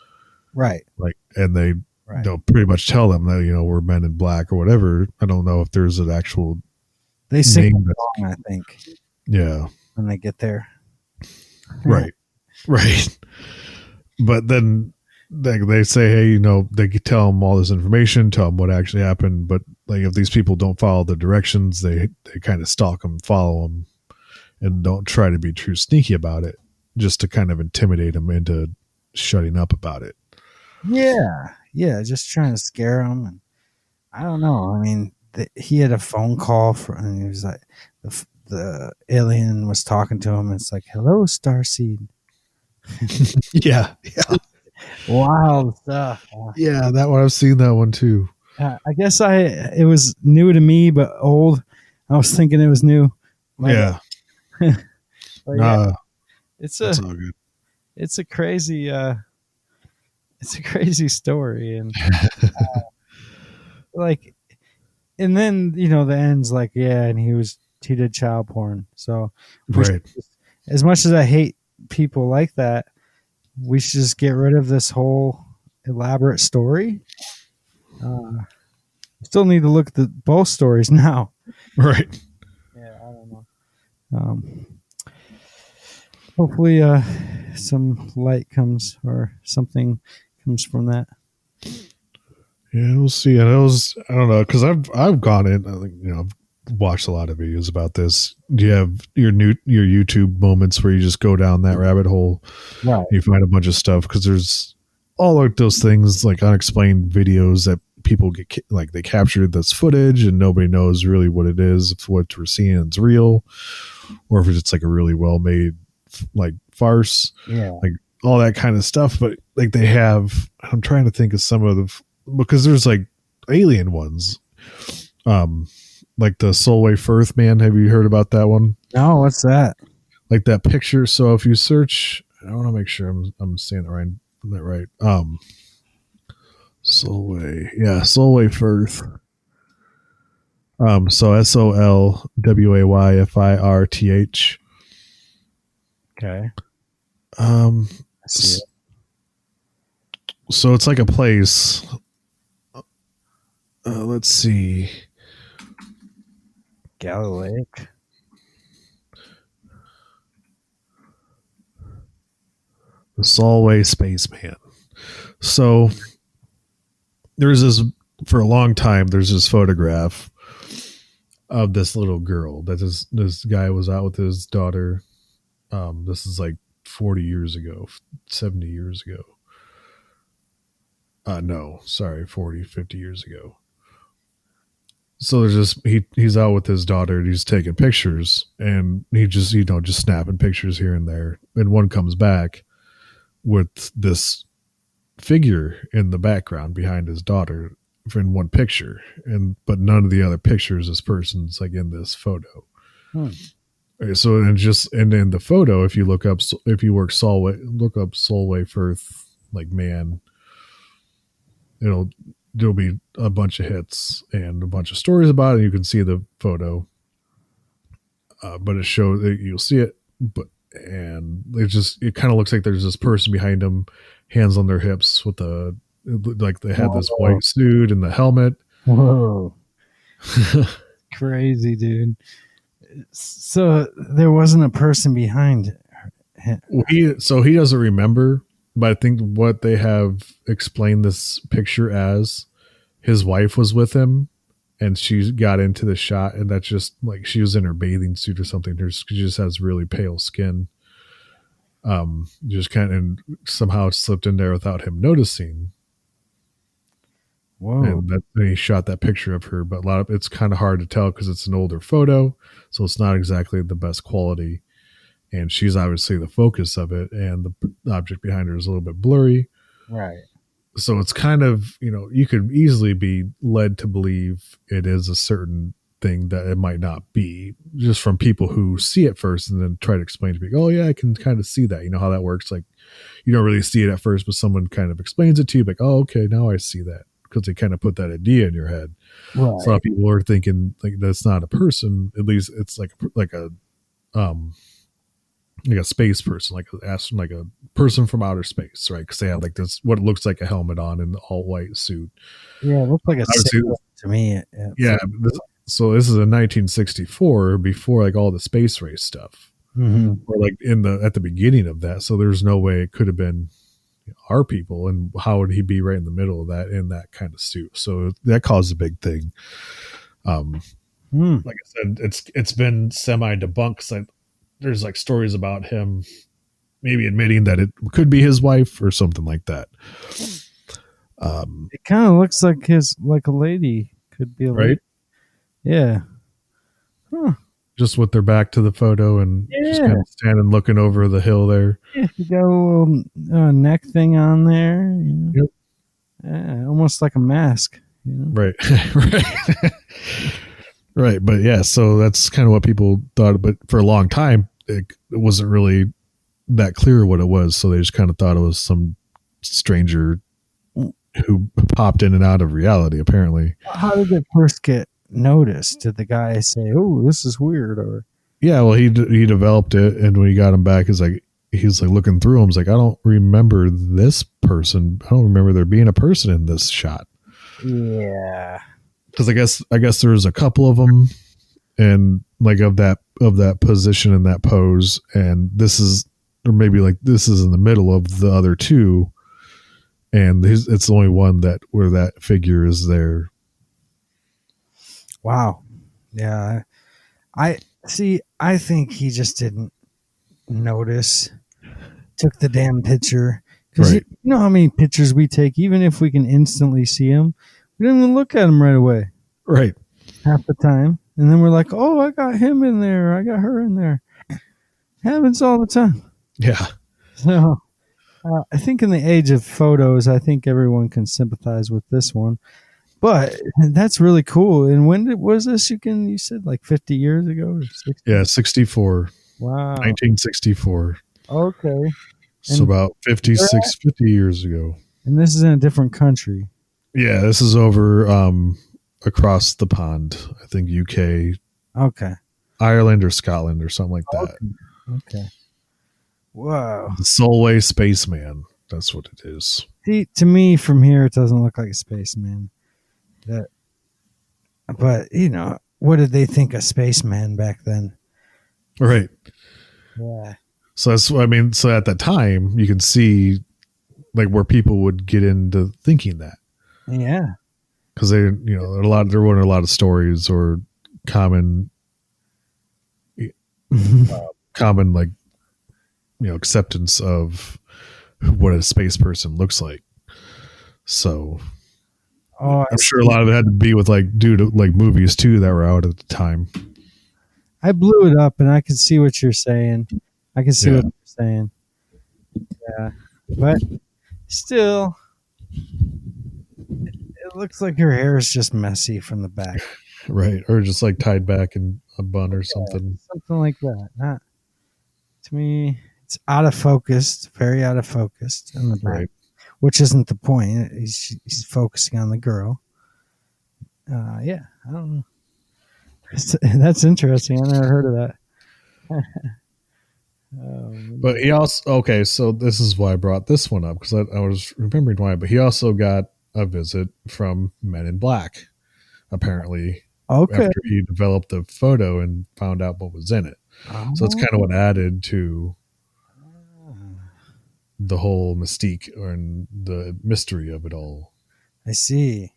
Right. like, and they Right. they'll pretty much tell them that we're Men in Black or whatever. I don't know if there's an actual They sing name a that's song, I think, yeah. when they get there. Right. Right. But then they say, hey, they could tell them all this information, tell them what actually happened. But like, if these people don't follow the directions, they kind of stalk them, follow them, and don't try to be too sneaky about it, just to kind of intimidate them into shutting up about it. Yeah. Yeah. Just trying to scare them. And I don't know. I mean, he had a phone call and he was like, the alien was talking to him. And it's like, hello, Starseed. Yeah. Yeah. Wild stuff. Yeah. That one, I've seen that one too. I guess it was new to me, but old. I was thinking it was new. My Yeah. bad. But yeah, Nah, it's that's a all good. it's a crazy it's a crazy story, and like, and then the end's like, yeah, and he did child porn. So we should Right. as much as I hate people like that, we should just get rid of this whole elaborate story. Still need to look at both stories now. Right. Yeah, I don't know. Um, hopefully, some light comes or something comes from that. Yeah, we'll see. And I don't know, because I've gone in. I think I've watched a lot of videos about this. Do you have your YouTube moments where you just go down that rabbit hole? Right. You find a bunch of stuff because there's all like those things like unexplained videos that people get like they captured this footage and nobody knows really what it is, if what we're seeing is real, or if it's like a really well made like farce, Yeah. like all that kind of stuff. But like they have, I'm trying to think of some of the because there's like alien ones, like the Solway Firth man. Have you heard about that one? No, what's that? Like that picture. So if you search, I want to make sure I'm saying that right. Solway, yeah, Solway Firth. So SOLWAYFIRTH. Okay. Um, I see it. so it's like a place. Let's see. Galilaic. The Solway Spaceman. So there's this for a long time. There's this photograph of this little girl that this guy was out with his daughter. This is like 40 years ago, 70 years ago. No, sorry, 40, 50 years ago. So there's just he's out with his daughter and he's taking pictures and he just just snapping pictures here and there. And one comes back with this figure in the background behind his daughter in one picture, and but none of the other pictures this person's like in this photo. Hmm. So and in the photo, if you look up look up Solway Firth like man, there'll be a bunch of hits and a bunch of stories about it. You can see the photo, but it shows you'll see it, but and it kind of looks like there's this person behind them, hands on their hips with like they had this white suit and the helmet. Whoa. Crazy, dude. So there wasn't a person behind him. He doesn't remember, but I think what they have explained this picture as, his wife was with him and she got into the shot, and that's just like she was in her bathing suit or something. She just has really pale skin. Just kind of and somehow slipped in there without him noticing. Whoa. And he shot that picture of her, but it's kind of hard to tell because it's an older photo, so it's not exactly the best quality. And she's obviously the focus of it, and the object behind her is a little bit blurry. Right. So it's kind of, you could easily be led to believe it is a certain thing that it might not be, just from people who see it first and then try to explain to people, oh yeah, I can kind of see that. You know how that works? Like you don't really see it at first, but someone kind of explains it to you, like, oh, okay, now I see that, because they kind of put that idea in your head. Right. So a lot of people are thinking like that's not a person. At least it's like a space person, like a person from outer space, right? Because they have like this what looks like a helmet on and the all white suit. Yeah, it looked like a sailor to me. Yeah. So this is in 1964, before like all the space race stuff, or like at the beginning of that. So there's no way it could have been our people, and how would he be right in the middle of that in that kind of suit? So that caused a big thing. Like I said, it's been semi debunked. There's like stories about him maybe admitting that it could be his wife or something like that. It kind of looks like a lady. Could be a lady. Right? Yeah. Huh. Just with their back to the photo and just kind of standing looking over the hill there. Yeah, you got a little neck thing on there. Yep. Yeah, almost like a mask. Right. Right. Right. But yeah, so that's kind of what people thought. But for a long time, it wasn't really that clear what it was. So they just kind of thought it was some stranger who popped in and out of reality. Apparently, How did it first get noticed? Did the guy say, "Oh, this is weird," or yeah. Well, he developed it, and when he got him back, he's like looking through him. He's like, I don't remember this person. I don't remember there being a person in this shot. yeah, Because I guess there was a couple of them, and like of that position and that pose, and this is, or maybe like this is in the middle of the other two, and it's the only one that where that figure is there. wow, yeah. I see. I think he just didn't notice. Took the damn picture because Right. you know how many pictures we take, even if we can instantly see them, we don't even look at them right away Right. half the time, and then we're like, "Oh, I got him in there. I got her in there." Happens all the time. Yeah. So I think in the age of photos, I think everyone can sympathize with this one. But that's really cool. And was this? You said like 50 years ago or 60? Yeah. 64. Wow. 1964. Okay. So And about 50 years ago. and this is in a different country. Yeah, this is over across the pond. I think UK, Okay. Ireland, or Scotland, or something like that. Okay. Whoa. The Solway Spaceman. That's what it is. See, to me, from here, it doesn't look like a spaceman. That, but what did they think of spaceman back then? Right. Yeah. So that's what I mean. So at that time, you can see like where people would get into thinking that, Yeah. because there weren't a lot of stories or common like acceptance of what a space person looks like. So Oh, I'm sure a lot of it had to be with like due to like movies too that were out at the time. I blew it up, and I can see what you're saying. I can see Yeah. what you're saying. Yeah, but still, it looks like her hair is just messy from the back. Right. Or just like tied back in a bun or something. Something like that. Not to me. It's out of focus. Very out of focus in the back, Right. which isn't the point. He's focusing on the girl. Yeah, I don't know. That's interesting. I never heard of that. But he also, okay, so this is why I brought this one up, because I was remembering why, but he also got a visit from Men in Black, apparently, Okay. after he developed the photo and found out what was in it. So that's kind of what added to the whole mystique and the mystery of it all. I see.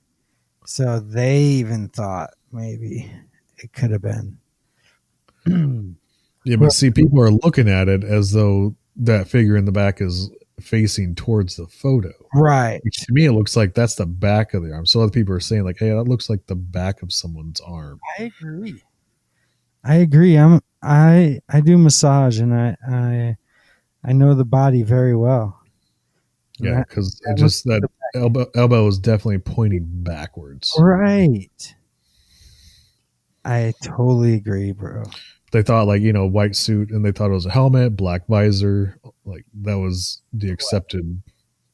So they even thought maybe it could have been. Yeah, but see, people are looking at it as though that figure in the back is facing towards the photo. Right. Which to me, it looks like that's the back of the arm. So other people are saying, like, hey, that looks like the back of someone's arm. I agree. I do massage, and I know the body very well. Yeah, because it just that elbow is definitely pointing backwards. Right. I totally agree, bro. They thought like white suit, and they thought it was a helmet, black visor, like that was the accepted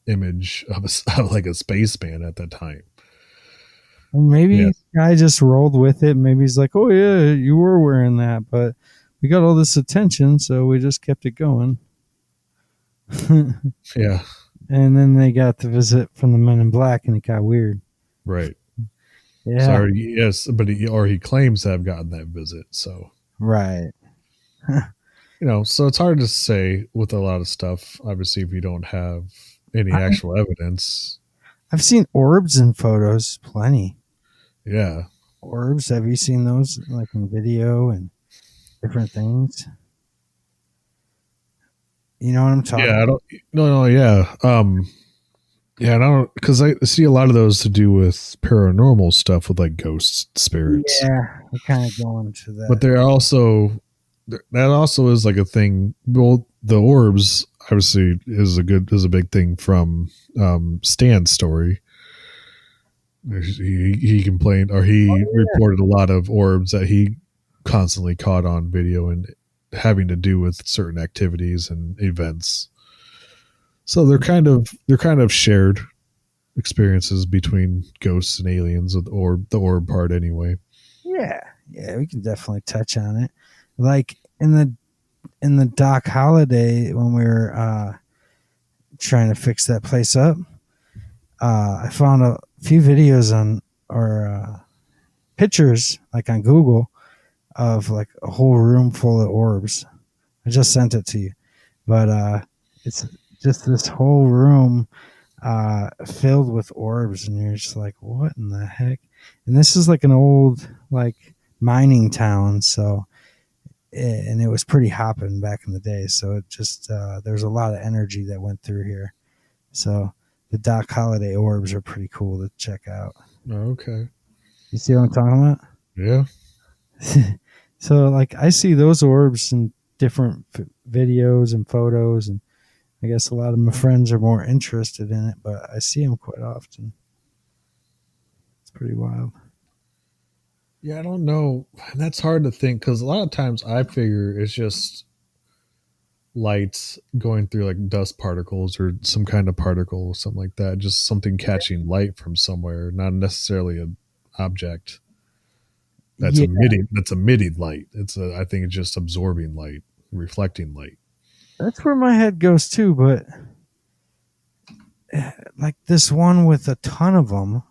image of of like a spaceman at that time. And maybe the guy just rolled with it. Maybe he's like, "Oh yeah, you were wearing that, but we got all this attention, so we just kept it going." Yeah. And then they got the visit from the Men in Black, and it got weird. Right. Yeah. Sorry. Yes, but he claims to have gotten that visit. So Right. so it's hard to say with a lot of stuff. Obviously, if you don't have any actual evidence. I've seen orbs in photos, plenty. Yeah. Orbs. Have you seen those, like in video and different things? You know what I'm talking Yeah. about? I don't. No. Yeah. Yeah. I don't, because I see a lot of those to do with paranormal stuff with like ghosts, spirits. Yeah, I kind of go into that. But that also is like a thing. Well, the orbs obviously is a big thing from Stan's story. He complained, or he reported a lot of orbs that he constantly caught on video and having to do with certain activities and events. So they're kind of shared. experiences between ghosts and aliens, or the orb part anyway. Yeah, yeah, we can definitely touch on it. Like in the Doc Holiday when we were trying to fix that place up, I found a few videos on or pictures like on Google of like a whole room full of orbs. I just sent it to you, but it's just this whole room filled with orbs, and you're just like, what in the heck? And this is like an old like mining town, so and it was pretty hopping back in the day. So it just there's a lot of energy that went through here. So the Doc Holiday orbs are pretty cool to check out. Okay. You see what I'm talking Yeah. about? So like I see those orbs in different videos and photos, and I guess a lot of my friends are more interested in it, but I see them quite often. It's pretty wild. Yeah, I don't know. And that's hard to think because a lot of times I figure it's just lights going through like dust particles or some kind of particle or something like that. Just something catching light from somewhere, not necessarily a object Yeah, that's emitting light. I think it's just absorbing light, reflecting light. that's where my head goes too, but like this one with a ton of them,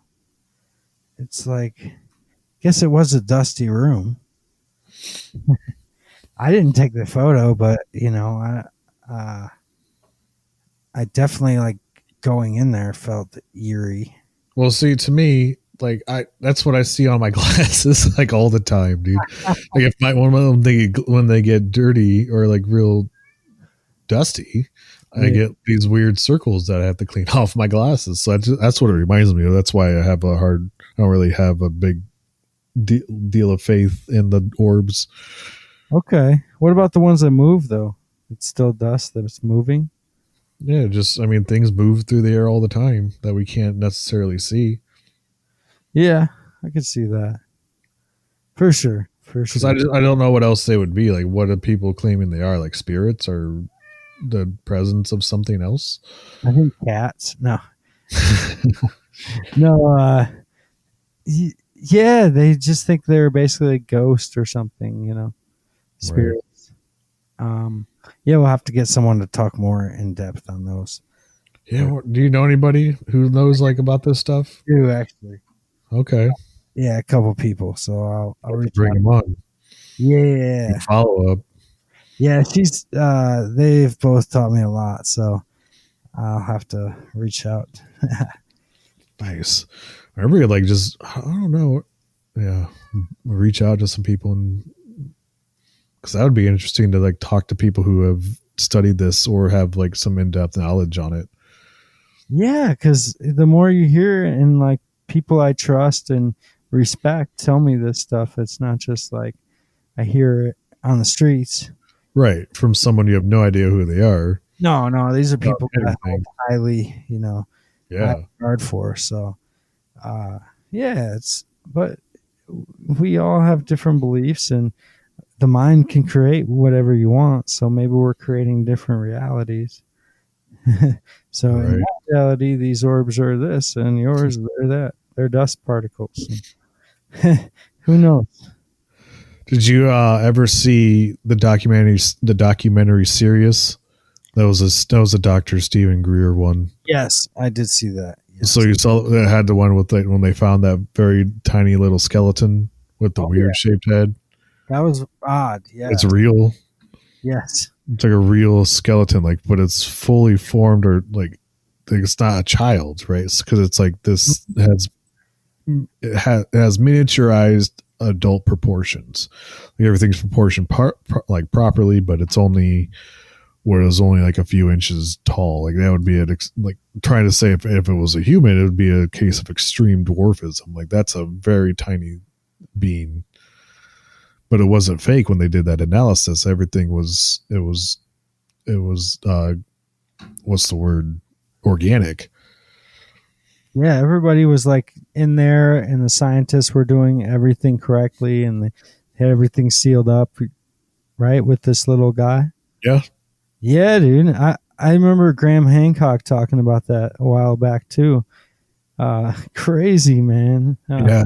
it's like, I guess it was a dusty room. I didn't take the photo, but I definitely like going in there felt eerie. Well, see, to me, like I that's what I see on my glasses like all the time, dude. Like if my one of them when they get dirty or like real dusty, I Yeah. get these weird circles that I have to clean off my glasses. So that's what it reminds me of. That's why I don't really have a big deal of faith in the orbs. Okay. What about the ones that move though? It's still dust that's moving. Yeah, just I mean, things move through the air all the time that we can't necessarily see. Yeah, I could see that for sure. For Because sure. I don't know what else they would be like. What are people claiming they are? Like spirits or the presence of something else? I think cats. No, no. Yeah, they just think they're basically a ghost or something. Right. Spirits. Yeah, we'll have to get someone to talk more in depth on those. Yeah. But Do you know anybody who knows like about this stuff? do actually. Okay. Yeah, a couple people. So I'll Have to reach bring out. them on. Yeah, Follow up. yeah. She's they've both taught me a lot, so I'll have to reach out. Nice. I really like just I don't know. Yeah, reach out to some people and because that would be interesting to like talk to people who have studied this or have like some in depth knowledge on it. Yeah, because the more you hear and like people I trust and respect tell me this stuff, it's not just like I hear it on the streets. Right, from someone you have no idea who they are. No, no, these are About people that I hold anything. highly, high Yeah. regard for. So, uh, yeah, but we all have different beliefs, and the mind can create whatever you want. So maybe we're creating different realities. So in Right. my reality, these orbs are this, and yours they're that. They're dust particles. Who knows? Did you ever see the documentary Sirius? That was a Dr. Stephen Greer one. Yes, I did see that. So Yes. you saw that had the one with like when they found that very tiny little skeleton with the Oh yeah, weird shaped head. that was odd. It's Yes. real. Yes. It's like a real skeleton, like, but it's fully formed or like it's not a child, right? Because it's like this it has miniaturized adult proportions. Like everything's proportioned like properly, but it's only where it was only like a few inches tall. Like that would be like trying to say if it was a human, it would be a case of extreme dwarfism. Like that's a very tiny being, but it wasn't fake when they did that analysis. Everything was it was what's the word, organic. Yeah, everybody was like in there, and the scientists were doing everything correctly, and they had everything sealed up, right, with this little guy. Yeah. Yeah, dude. I remember Graham Hancock talking about that a while back too. Crazy, man. Yeah.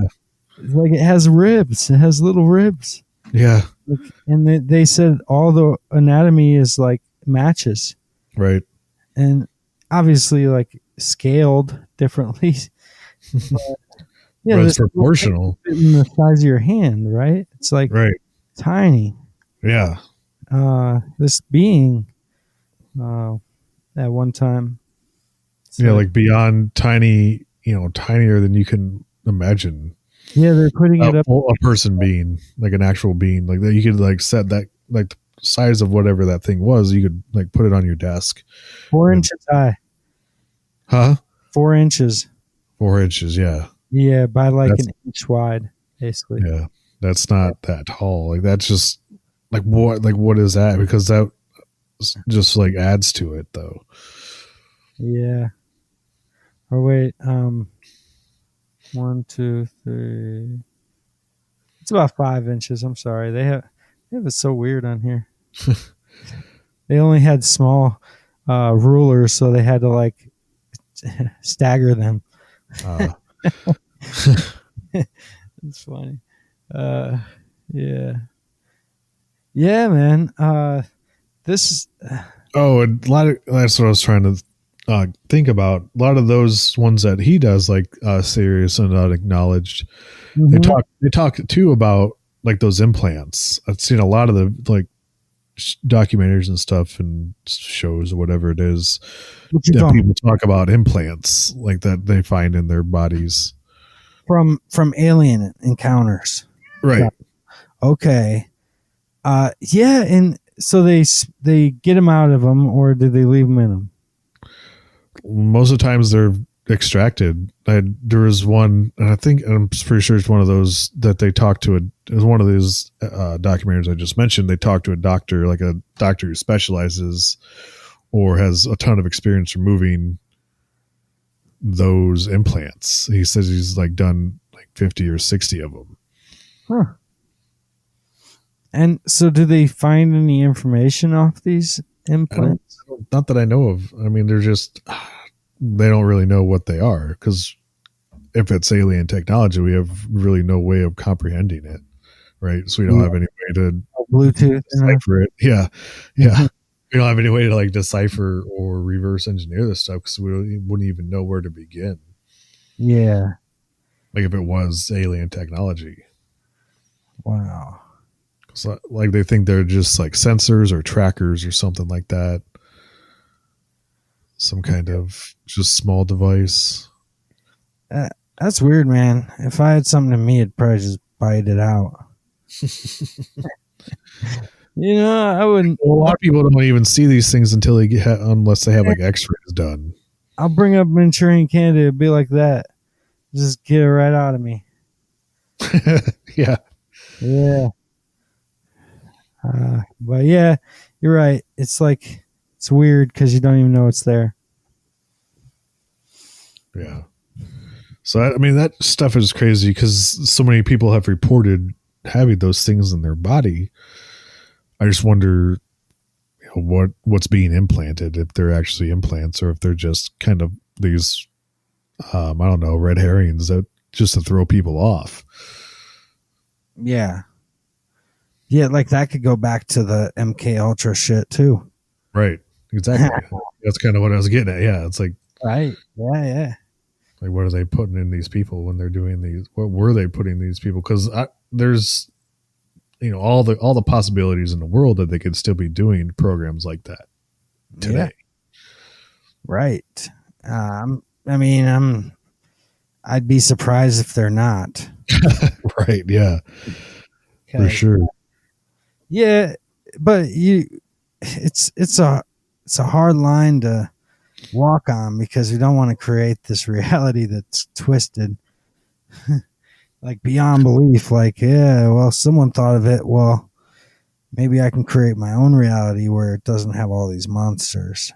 It's like it has ribs. It has little ribs. Yeah. Like, and they said all the anatomy is like matches, Right. and obviously like scaled differently. But yeah, But it's this little thing proportional. fit in the size of your hand, right? It's like Right. tiny. Yeah. This being uh, at one time. Yeah. So Like beyond tiny, tinier than you can imagine. yeah, they're putting it up A person being like an actual being like that. You could like set that like the size of whatever that thing was. You could like put it on your desk. 4 inches high, Huh? 4 inches. 4 inches. Yeah. Yeah, by like That's an inch wide, basically. yeah. That's not that tall. Like that's just like what? Like what is that? Because that just like adds to it though. Yeah. Oh wait, 1, 2, 3. It's about 5 inches. I'm sorry. They have it so weird on here. They only had small rulers, so they had to like stagger them. Uh, It's funny. Uh, yeah, yeah, man. This, oh, and a lot of that's what I was trying to think about. A lot of those ones that he does, like serious and unacknowledged, mhm. They talk too about like those implants. I've seen a lot of the like documentaries and stuff and shows or whatever it is What you that talking people talk about implants like that they find in their bodies. from alien encounters? Right. Okay. Yeah, and so they get them out of them, or did they leave them in them? Most of the times they're extracted. There was one, and I'm pretty sure it's one of those that they talked to. It was one of these documentaries I just mentioned. They talked to a doctor, like a doctor who specializes or has a ton of experience removing those implants. He says he's like done like 50 or 60 of them. Huh. And so, do they find any information off these implants? Not that I know of. I mean, they're just, they don't really know what they are because if it's alien technology, we have really no way of comprehending it. Right. So we don't have any way to Bluetooth and decipher it. Yeah. Yeah. We don't have any way to like decipher or reverse engineer this stuff because wouldn't even know where to begin. yeah. Like if it was alien technology. Wow. So, like they think they're just like sensors or trackers or something like that. Some kind of just small device. That's weird, man. If I had something to me, I'd probably just bite it out. I wouldn't. Well, a lot of people don't even see these things until they get unless they have like X-rays done. I'll bring up Manchurian Candy. It'd be like that. Just get it right out of me. Yeah, Yeah. But yeah, you're right. It's like it's weird because you don't even know it's there. yeah. So I mean, that stuff is crazy because so many people have reported having those things in their body. I just wonder, what's being implanted, if they're actually implants or if they're just kind of these, I don't know, red herrings that just to throw people off. Yeah. Yeah, like that could go back to the MK Ultra shit too. Right. Exactly. That's kind of what I was getting at. Yeah. It's like, Right. Yeah, yeah. like, what are they putting in these people when they're doing these? What were they putting these people? Because there's, all the possibilities in the world that they could still be doing programs like that today. Yeah. Right. I mean, I'd be surprised if they're not. Right. Yeah. For sure. Yeah, but it's a hard line to walk on because we don't want to create this reality that's twisted, like beyond belief. Like, yeah, well, someone thought of it. Well, maybe I can create my own reality where it doesn't have all these monsters.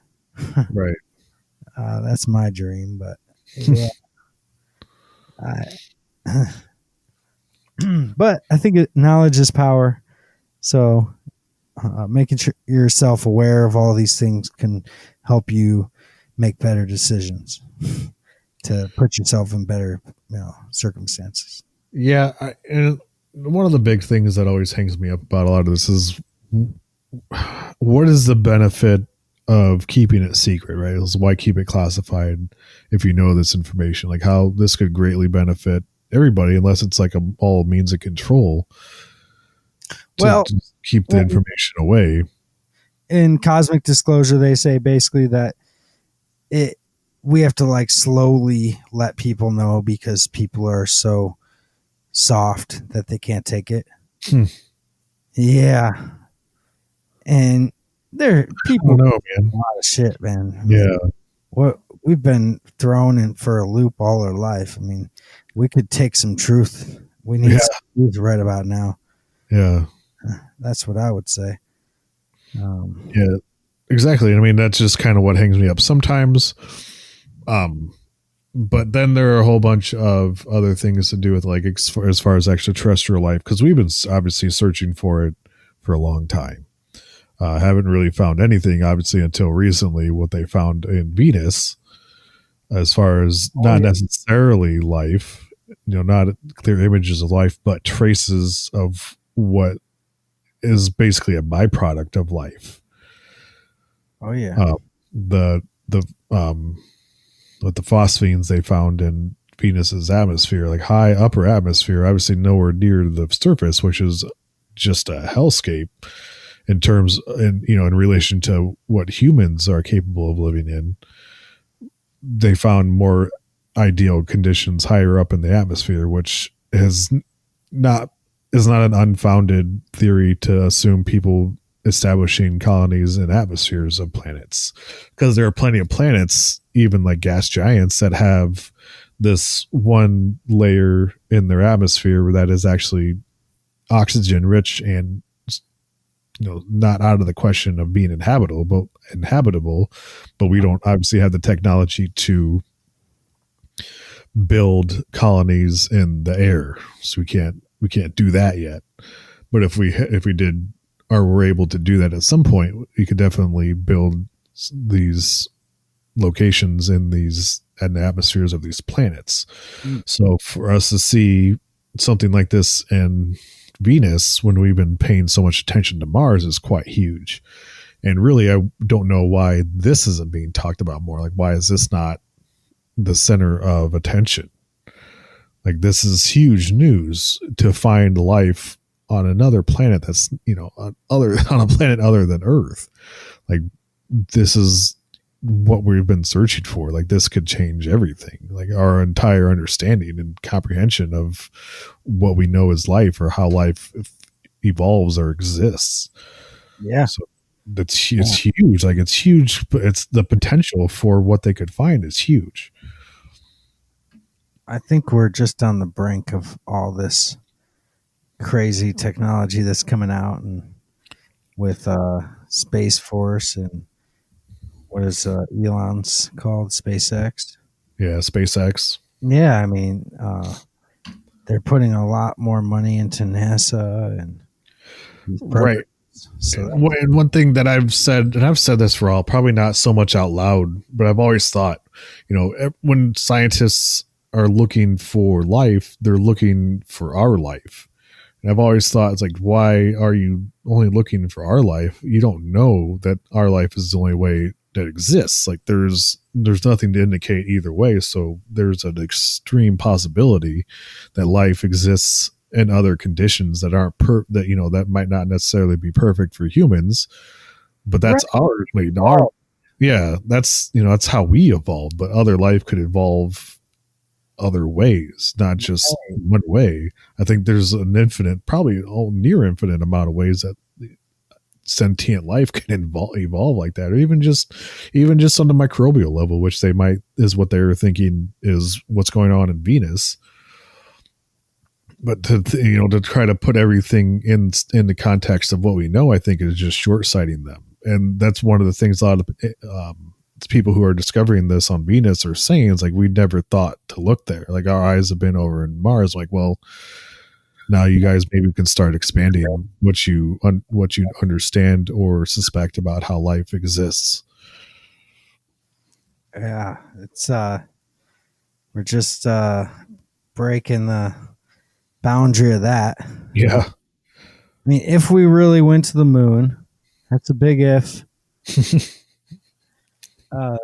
Right. That's my dream, but yeah, but I think knowledge is power. So making sure yourself aware of all these things can help you make better decisions. to put yourself in better, circumstances. Yeah, and one of the big things that always hangs me up about a lot of this is what is the benefit of keeping it secret, right? Is why keep it classified if you know this information? Like how this could greatly benefit everybody, unless it's like all means of control Well, to keep the information away. in cosmic disclosure, they say basically that it we have to like slowly let people know because people are so soft that they can't take it. Hmm. Yeah, and there I people don't know, a man. lot of shit, man. I mean, Yeah, what we've been thrown in for a loop all our life. I mean, we could take some truth. We need yeah, some truth right about now. yeah, That's what I would say. Um, yeah. Exactly. I mean, that's just kind of what hangs me up sometimes. Um, but then there are a whole bunch of other things to do with like as far as extraterrestrial life, because we've been obviously searching for it for a long time. Haven't really found anything, obviously, until recently. What they found in Venus, as far as oh not yeah, necessarily life, not clear images of life, but traces of what is basically a byproduct of life. oh yeah, Uh, the with the phosphenes they found in Venus's atmosphere, like high upper atmosphere, obviously nowhere near the surface, which is just a hellscape in terms in relation to what humans are capable of living in. They found more ideal conditions higher up in the atmosphere, which not is not an unfounded theory to assume people establishing colonies in atmospheres of planets, because there are plenty of planets, even like gas giants, that have this one layer in their atmosphere that is actually oxygen rich and not out of the question of being inhabitable, but we don't obviously have the technology to build colonies in the air, so we can't do that yet. But if we did, or were able to do that at some point, we could definitely build these locations in the atmospheres of these planets. mm, So for us to see something like this in Venus when we've been paying so much attention to Mars is quite huge. And really, I don't know why this isn't being talked about more. Like, why is this not the center of attention? Like, this is huge news to find life on another planet that's on a planet other than Earth. Like, this is what we've been searching for. Like, this could change everything, like our entire understanding and comprehension of what we know is life, or how life evolves or exists. yeah. So it's huge. Like, it's huge, but it's the potential for what they could find is huge. I think we're just on the brink of all this crazy technology that's coming out, and with Space Force and what is Elon's called, SpaceX. Yeah, SpaceX. Yeah, I mean, they're putting a lot more money into NASA and these programs. Right. So And one thing that I've said, and I've said this for all, probably not so much out loud, but I've always thought, when scientists are looking for life, they're looking for our life. And I've always thought, it's like, why are you only looking for our life? You don't know that our life is the only way that exists. Like, there's nothing to indicate either way. So there's an extreme possibility that life exists in other conditions that aren't that might not necessarily be perfect for humans, but that's our yeah, that's how we evolved. But other life could evolve other ways, not just one way. I think there's an infinite, probably near infinite amount of ways that sentient life can evolve like that, or even just on the microbial level, which they might is what they're thinking is what's going on in Venus. But to try to put everything in the context of what we know, I think is just short sighting them, and that's one of the things a lot of people who are discovering this on Venus are saying. It's like, we never thought to look there. Like, our eyes have been over in Mars. Like, well, now you guys maybe can start expanding what you understand or suspect about how life exists. yeah, it's We're just breaking the boundary of that. Yeah. I mean, if we really went to the moon, that's a big if.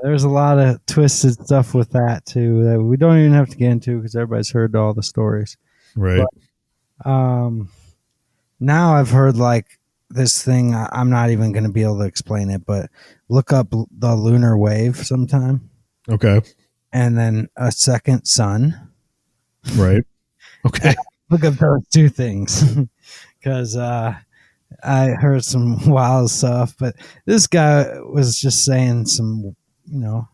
There's a lot of twisted stuff with that too that we don't even have to get into because everybody's heard all the stories. Right. But now I've heard like this thing. I'm not even going to be able to explain it, but look up the lunar wave sometime, Okay. and then a second sun. Right. Okay. Look up those two things because I heard some wild stuff. But this guy was just saying some, you know,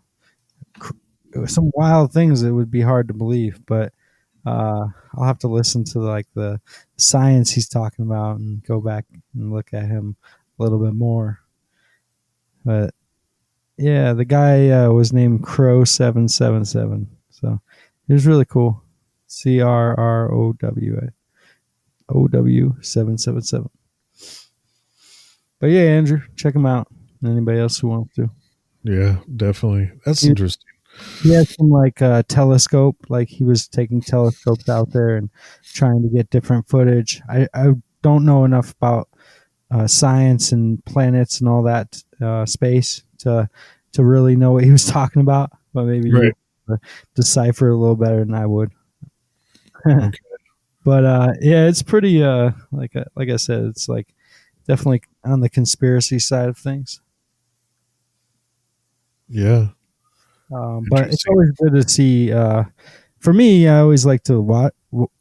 some wild things that would be hard to believe. But I'll have to listen to like the science he's talking about and go back and look at him a little bit more. But yeah, the guy was named Crow 777. So it was really cool. CRROW777. But yeah, Andrew, check him out. Anybody else who wants to. Yeah, definitely. That's He, interesting. he had some like telescope, like he was taking telescopes out there and trying to get different footage. I don't know enough about science and planets and all that space to really know what he was talking about, but maybe Right. you decipher a little better than I would. Okay. But yeah, it's pretty like I said, it's like definitely on the conspiracy side of things. Yeah. But it's Interesting. always good to see. For me, I always like to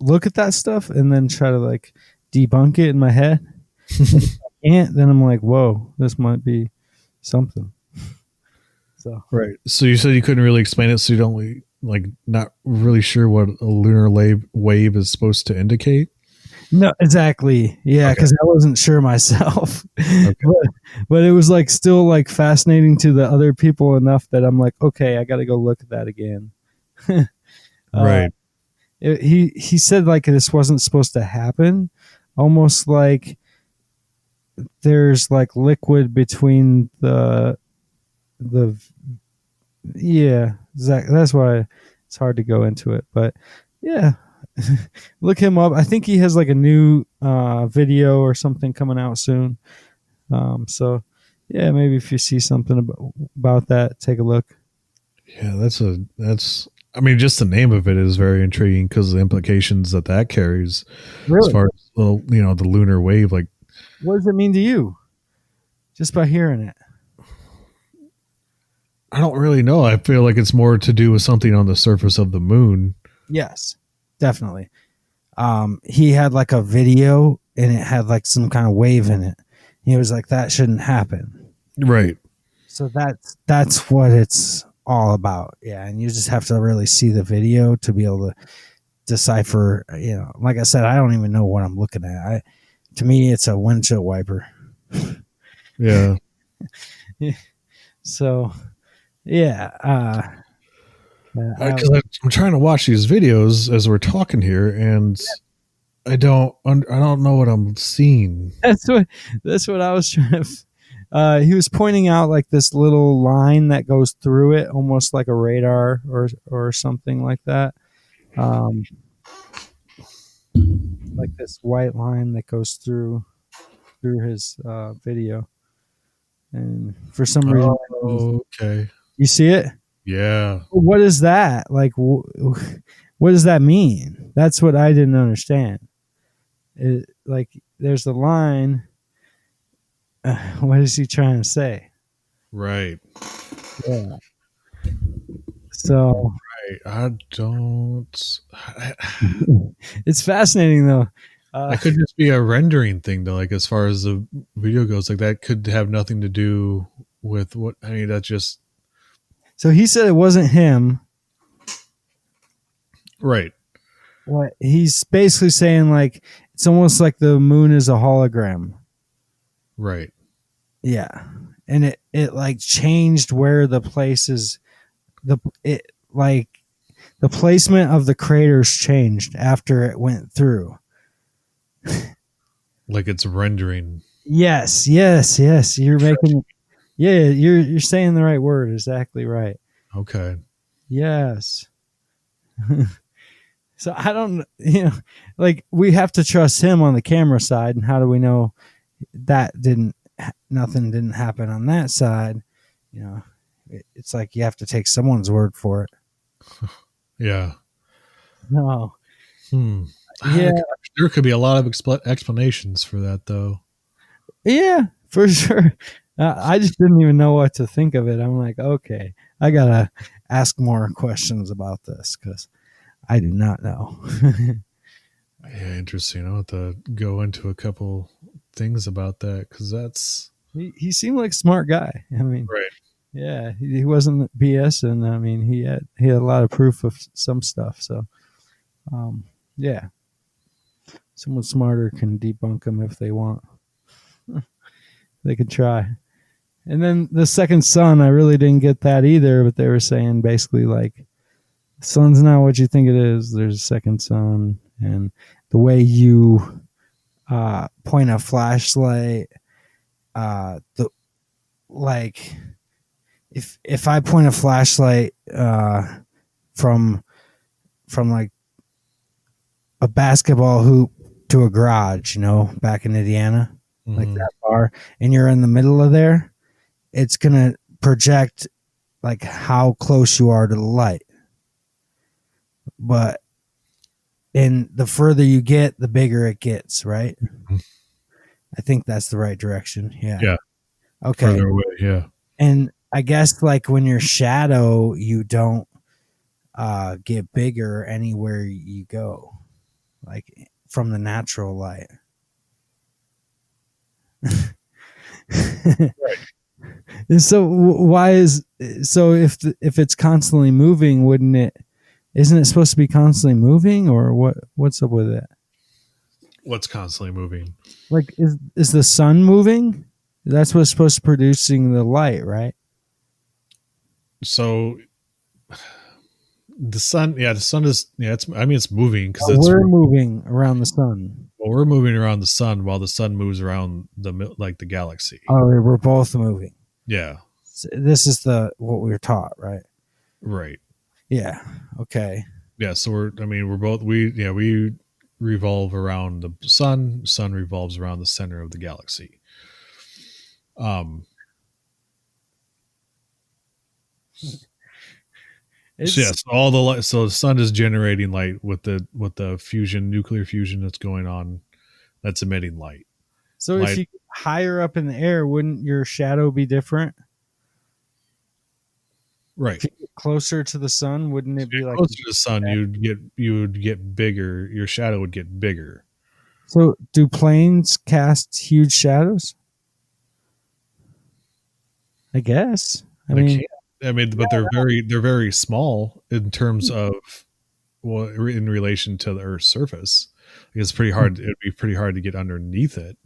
look at that stuff and then try to like debunk it in my head. And if I can't, then I'm like, whoa, this might be something. So Right. So you said you couldn't really explain it, so you don't like not really sure what a lunar wave is supposed to indicate. no, exactly, yeah, Okay. because I wasn't sure myself, Okay. but it was like still like fascinating to the other people enough that I'm like, okay, I got to go look at that again. uh, Right. he said like this wasn't supposed to happen, almost like there's like liquid between the yeah, exactly. That's why it's hard to go into it, but yeah. Look him up. I think he has like a new video or something coming out soon. So yeah, maybe if you see something about that, take a look. Yeah, that's I mean, just the name of it is very intriguing because the implications that that carries as Really? far as the lunar wave. Like, What does it mean to you just by hearing it? I don't really know. I feel like it's more to do with something on the surface of the moon. Yes, definitely. He had like a video and it had like some kind of wave in it. He was like, that shouldn't happen. Right. So that's what it's all about. Yeah, and you just have to really see the video to be able to decipher. You know, like I said, I don't even know what I'm looking at. To me, it's a windshield wiper. Yeah. So yeah, Because I'm trying to watch these videos as we're talking here, and I don't know what I'm seeing. that's what I was trying to. He was pointing out like this little line that goes through it, almost like a radar or something like that. Um, like this white line that goes through his video, and for some reason, Oh, okay. you see it. Yeah. What is that? Like, what does that mean? That's what I didn't understand. Like, there's the line. What is he trying to say? Right. Yeah. So I don't. it's fascinating though. That could just be a rendering thing, though. Like as far as the video goes, like that could have nothing to do with what. I mean, that's just So he said it wasn't him. right. What he's basically saying, like it's almost like the moon is a hologram. Right. Yeah, and it like changed where the places it like the placement of the craters changed after it went through. Like it's rendering. Yes. You're making yeah, you're saying the right word, exactly right. Okay. Yes. So I don't, like we have to trust him on the camera side, and how do we know that nothing didn't happen on that side? You know, it's like you have to take someone's word for it. Yeah. No, Hmm. yeah, There could be a lot of explanations for that, though. yeah, for sure. I just didn't even know what to think of it. I'm like, okay, I gotta ask more questions about this because I do not know. Yeah, interesting. I'll have to go into a couple things about that because that's He seemed like a smart guy. I mean, right. yeah, he wasn't BSing. I mean, he had a lot of proof of some stuff. So, um, yeah, someone smarter can debunk him if they want. They could try. And then the second sun, I really didn't get that either. But they were saying basically like, the sun's not what you think it is. There's a second sun, and the way you point a flashlight, the like if I point a flashlight from like a basketball hoop to a garage, back in Indiana, like Hmm. that far, and you're in the middle of there, it's gonna project like how close you are to the light. But and the further you get, the bigger it gets, right? I think that's the right direction. Yeah. Yeah, Okay. further away. Yeah. And I guess like when you're shadow, you don't get bigger anywhere you go, like from the natural light. Right. And so why is so if it's constantly moving, wouldn't it? Isn't it supposed to be constantly moving, or what? What's up with it? What's constantly moving? Like, is the sun moving? That's what's supposed to producing the light, right? So the sun, yeah, the sun is, yeah, it's, I mean, it's moving because it's, We're moving around the sun. well, we're moving around the sun while the sun moves around like the galaxy. Oh, we're both moving. Yeah. So this is the what we were taught, right? Right. Yeah. Okay. Yeah. So I mean, we revolve around the sun. Sun revolves around the center of the galaxy. Um, so It's yes, all the light. So the sun is generating light with the fusion, nuclear fusion that's going on. That's emitting light. so if Light, you higher up in the air, wouldn't your shadow be different? right. If you get closer to the sun, wouldn't it be like? Closer to the sun, you would get bigger. Your shadow would get bigger. So do planes cast huge shadows? I guess. I They mean, can't. I mean, but they're very small in terms of, well, in relation to the Earth's surface. It's pretty hard. It'd be pretty hard to get underneath it.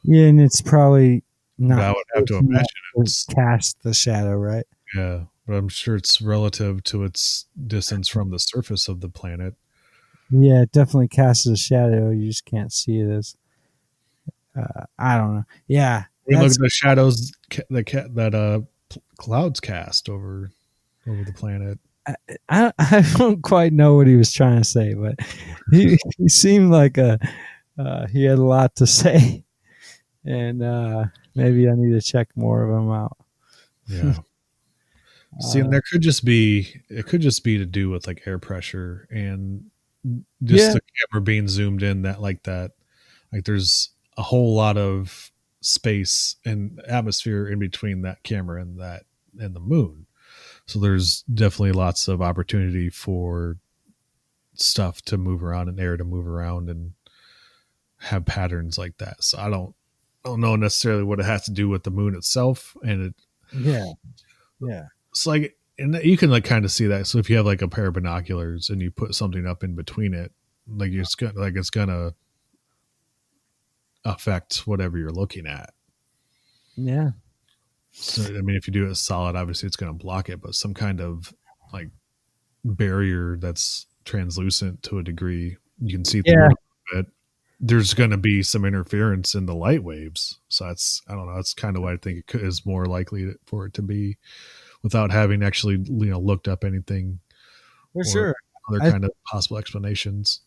yeah, and it's probably But not I would have to close enough imagine to it's, cast the shadow, right? yeah. But I'm sure it's relative to its distance from the surface of the planet. Yeah, it definitely casts a shadow. You just can't see it as. I don't know. Yeah, I mean, look that's. at the shadows that clouds cast over the planet. I don't quite know what he was trying to say, but he seemed like he had a lot to say, and maybe I need to check more of him out. Yeah. See, and Uh, it could just be to do with like air pressure and just yeah, the camera being zoomed in that like that. Like there's a whole lot of space and atmosphere in between that camera and the moon. So there's definitely lots of opportunity for stuff to move around and air to move around and have patterns like that. So I don't know necessarily what it has to do with the moon itself, and yeah, yeah, it's like, and you can like kind of see that. So if you have like a pair of binoculars and you put something up in between it, it's gonna affect whatever you're looking at. yeah. So I mean, if you do it solid, obviously it's going to block it, but some kind of like barrier that's translucent to a degree, you can see through Yeah, it a bit. There's going to be some interference in the light waves. So I don't know. That's kind of what I think is more likely for it to be, without having actually looked up anything for or sure. other I kind of possible explanations.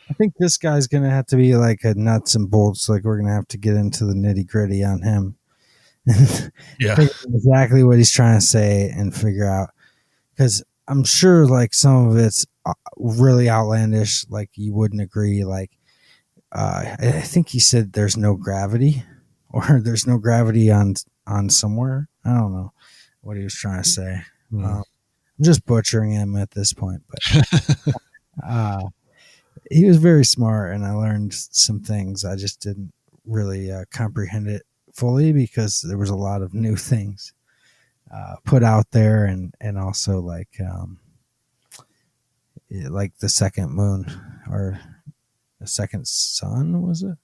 I think this guy's gonna have to be like a nuts and bolts. Like we're gonna have to get into the nitty gritty on him, Yeah. figure out exactly what he's trying to say, and figure out because I'm sure like some of it's really outlandish. Like you wouldn't agree. Like I think he said there's no gravity, or there's no gravity on somewhere. I don't know what he was trying to say. Hmm. I'm just butchering him at this point, but uh, he was very smart, and I learned some things. I just didn't really comprehend it fully because there was a lot of new things put out there, and also like the second moon or the second sun, was it?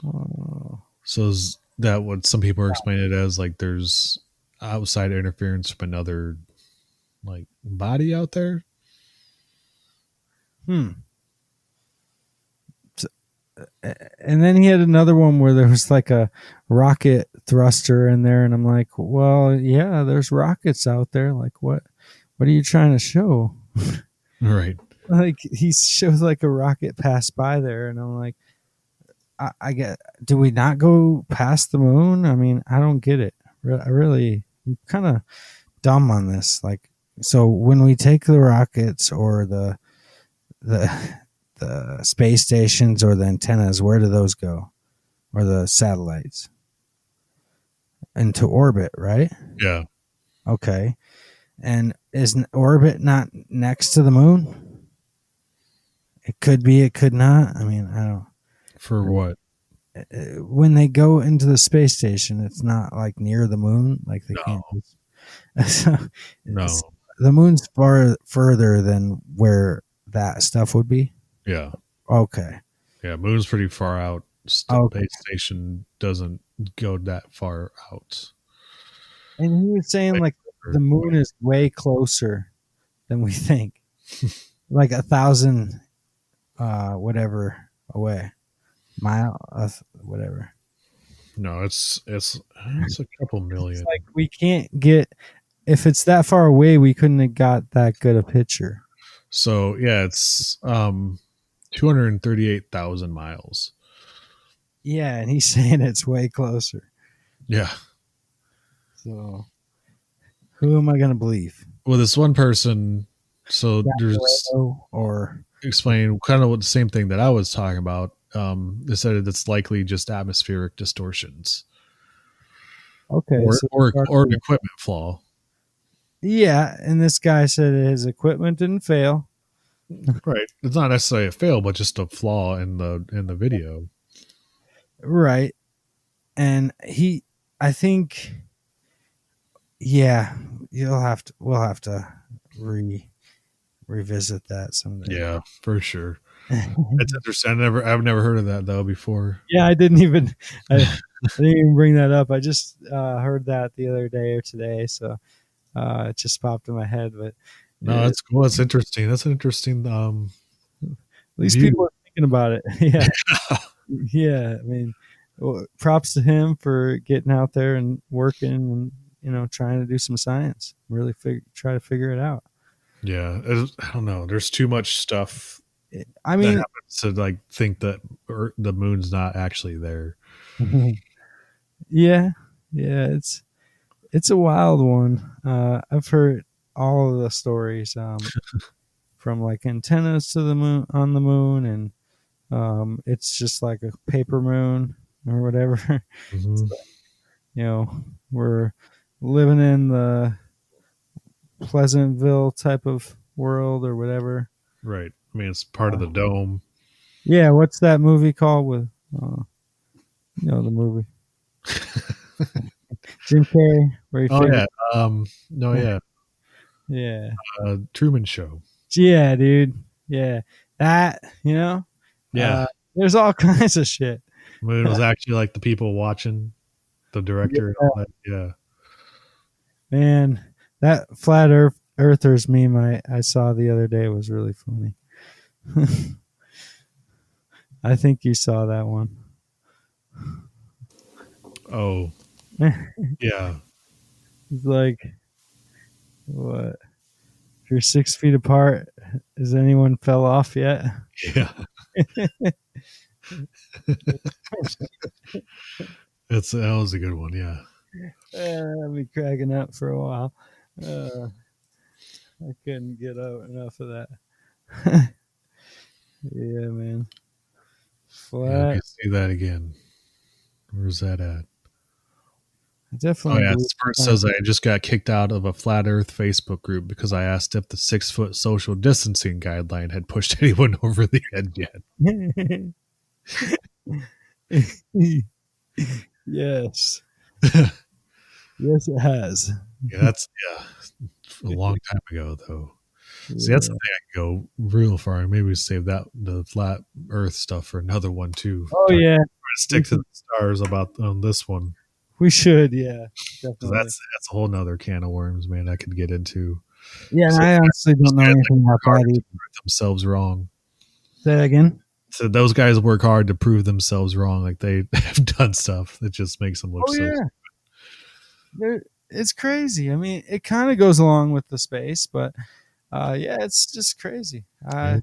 Oh, So is that what some people are explaining it as? Like there's outside interference from another like body out there? hmm. And then he had another one where there was like a rocket thruster in there, and I'm like, well, yeah, there's rockets out there. Like, what are you trying to show? Right. Like he shows like a rocket pass by there, and I'm like, I get. Do we not go past the moon? I mean, I don't get it. I really, I'm kind of dumb on this. Like, so when we take the rockets or the the space stations or the antennas, where do those go? Or the satellites into orbit, right? Yeah. Okay. And is orbit not next to the moon? It could be, it could not. I mean, I don't. For what? When they go into the space station, it's not like near the moon. Like they can't. No. So No. the moon's far further than where that stuff would be. Yeah. Okay. Yeah. Moon's pretty far out. Okay. Space station doesn't go that far out. And he was saying Way like the further moon away. is way closer than we think, like 1,000 whatever away, mile, whatever. No, it's a couple It's million. like we can't get if it's that far away, we couldn't have got that good a picture. So yeah, it's 238,000 miles. Yeah, and he's saying it's way closer. Yeah. So who am I going to believe? Well, this one person, so there's Galileo or explain kind of what the same thing that I was talking about. They said it's likely just atmospheric distortions okay, or so or an equipment flaw. yeah, and this guy said his equipment didn't fail. Right. It's not necessarily a fail, but just a flaw in the video. Right. And I think yeah, we'll have to revisit that someday. Yeah, for sure. It's interesting. I've never heard of that though before. Yeah, I didn't even bring that up. I just heard that the other day or today, so it just popped in my head. But No, at that's cool. That's interesting. That's an interesting least people view. are thinking about it. Yeah, yeah. I mean, well, props to him for getting out there and working and trying to do some science. Really try to figure it out. Yeah, I don't know. There's too much stuff I that mean, happens to like think that the moon's not actually there. yeah, yeah. It's a wild one. I've heard all of the stories from like antennas to the moon on the moon, and it's just like a paper moon or whatever. Hmm. you know, we're living in the Pleasantville type of world or whatever. Right. I mean, it's part of Uh, the dome. yeah, what's that movie called with the movie Jim Carrey where he Oh figured yeah. No, yeah. yeah. Truman Show. Yeah, dude. Yeah. That, Yeah. uh there's all kinds of shit. Moon was actually like the people watching the director and all that. Yeah. Man, that earthers meme I saw the other day was really funny. I think you saw that one. Oh, It's yeah. like what? you're 6 feet apart, has anyone fell off yet? Yeah, that was a good one. Yeah, I'll be cracking up for a while. I couldn't get out enough of that. Yeah, man. yeah. Let me Flat. see that again. Where's that at? I Oh definitely yeah, believe Spurt that. says I just got kicked out of a flat Earth Facebook group because I asked if the 6 foot social distancing guideline had pushed anyone over the edge yet. Yes. Yeah, Yes, it has. that's a long time ago though. See, that's the Yeah. thing. I can go real far. Maybe save that the flat Earth stuff for another one too. Oh Try to yeah. We stick to should. the stars about on this one We should. Yeah. because Definitely. that's a whole nother can of worms, man. I could get into. Yeah, and So I honestly those don't know guys anything about hard that to either. prove themselves wrong. Say that again. So those guys work hard to prove themselves wrong. Like they have done stuff that just makes them look Oh so. yeah. It's crazy. I mean, it kind of goes along with the space, but yeah, it's just crazy. Yeah,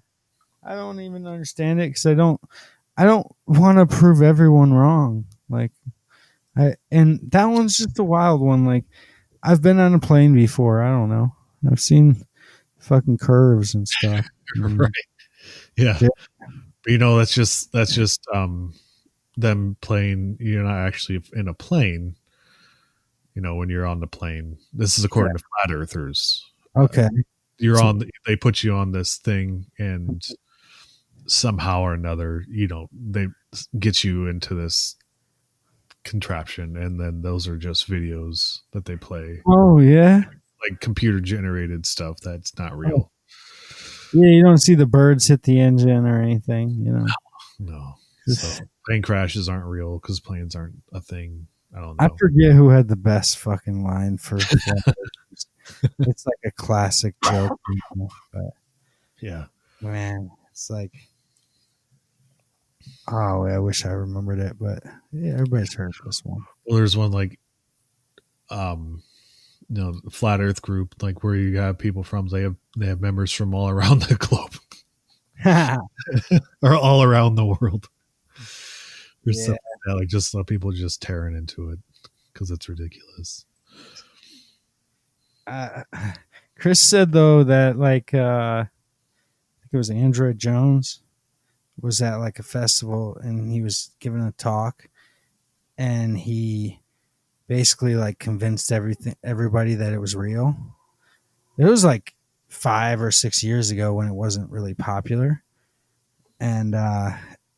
I don't even understand it because I don't want to prove everyone wrong. Like and that one's just a wild one. Like I've been on a plane before. I don't know. I've seen fucking curves and stuff. right. And Yeah, yeah, but that's just them playing. You're not actually in a plane. When you're on the plane. This is yeah. according to flat earthers. Uh, Okay. you're So, on. They put you on this thing, and somehow or another, they get you into this contraption, and then those are just videos that they play, oh yeah. like computer generated stuff that's not Oh, real. yeah. You don't see the birds hit the engine or anything. You know. No, so Just, plane crashes aren't real because planes aren't a thing. I don't I know. forget who had the best fucking line for flat earthers. It's like a classic joke, you know, but Yeah, man, it's like, oh, I wish I remembered it, but yeah, everybody's heard this one. well, there's one like flat Earth group, like where you have people from. They have members from all around the globe or all around the world. There's Yeah, something like that, like just let people just tearing into it because it's ridiculous. uh, Chris said though that like I think it was Android Jones was at like a festival and he was giving a talk and he basically like convinced everybody that it was real. It was like 5 or 6 years ago when it wasn't really popular, and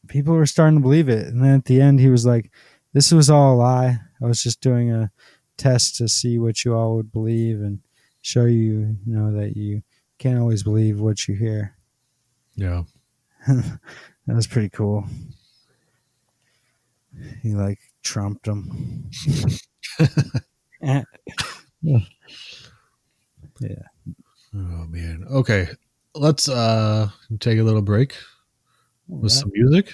people were starting to believe it. And then at the end, he was like, "This was all a lie. I was just doing a test to see what you all would believe and show you, you know, that you can't always believe what you hear." Yeah, That was pretty cool. He like trumped him. Yeah. oh man. Okay, let's take a little break All with right. some music.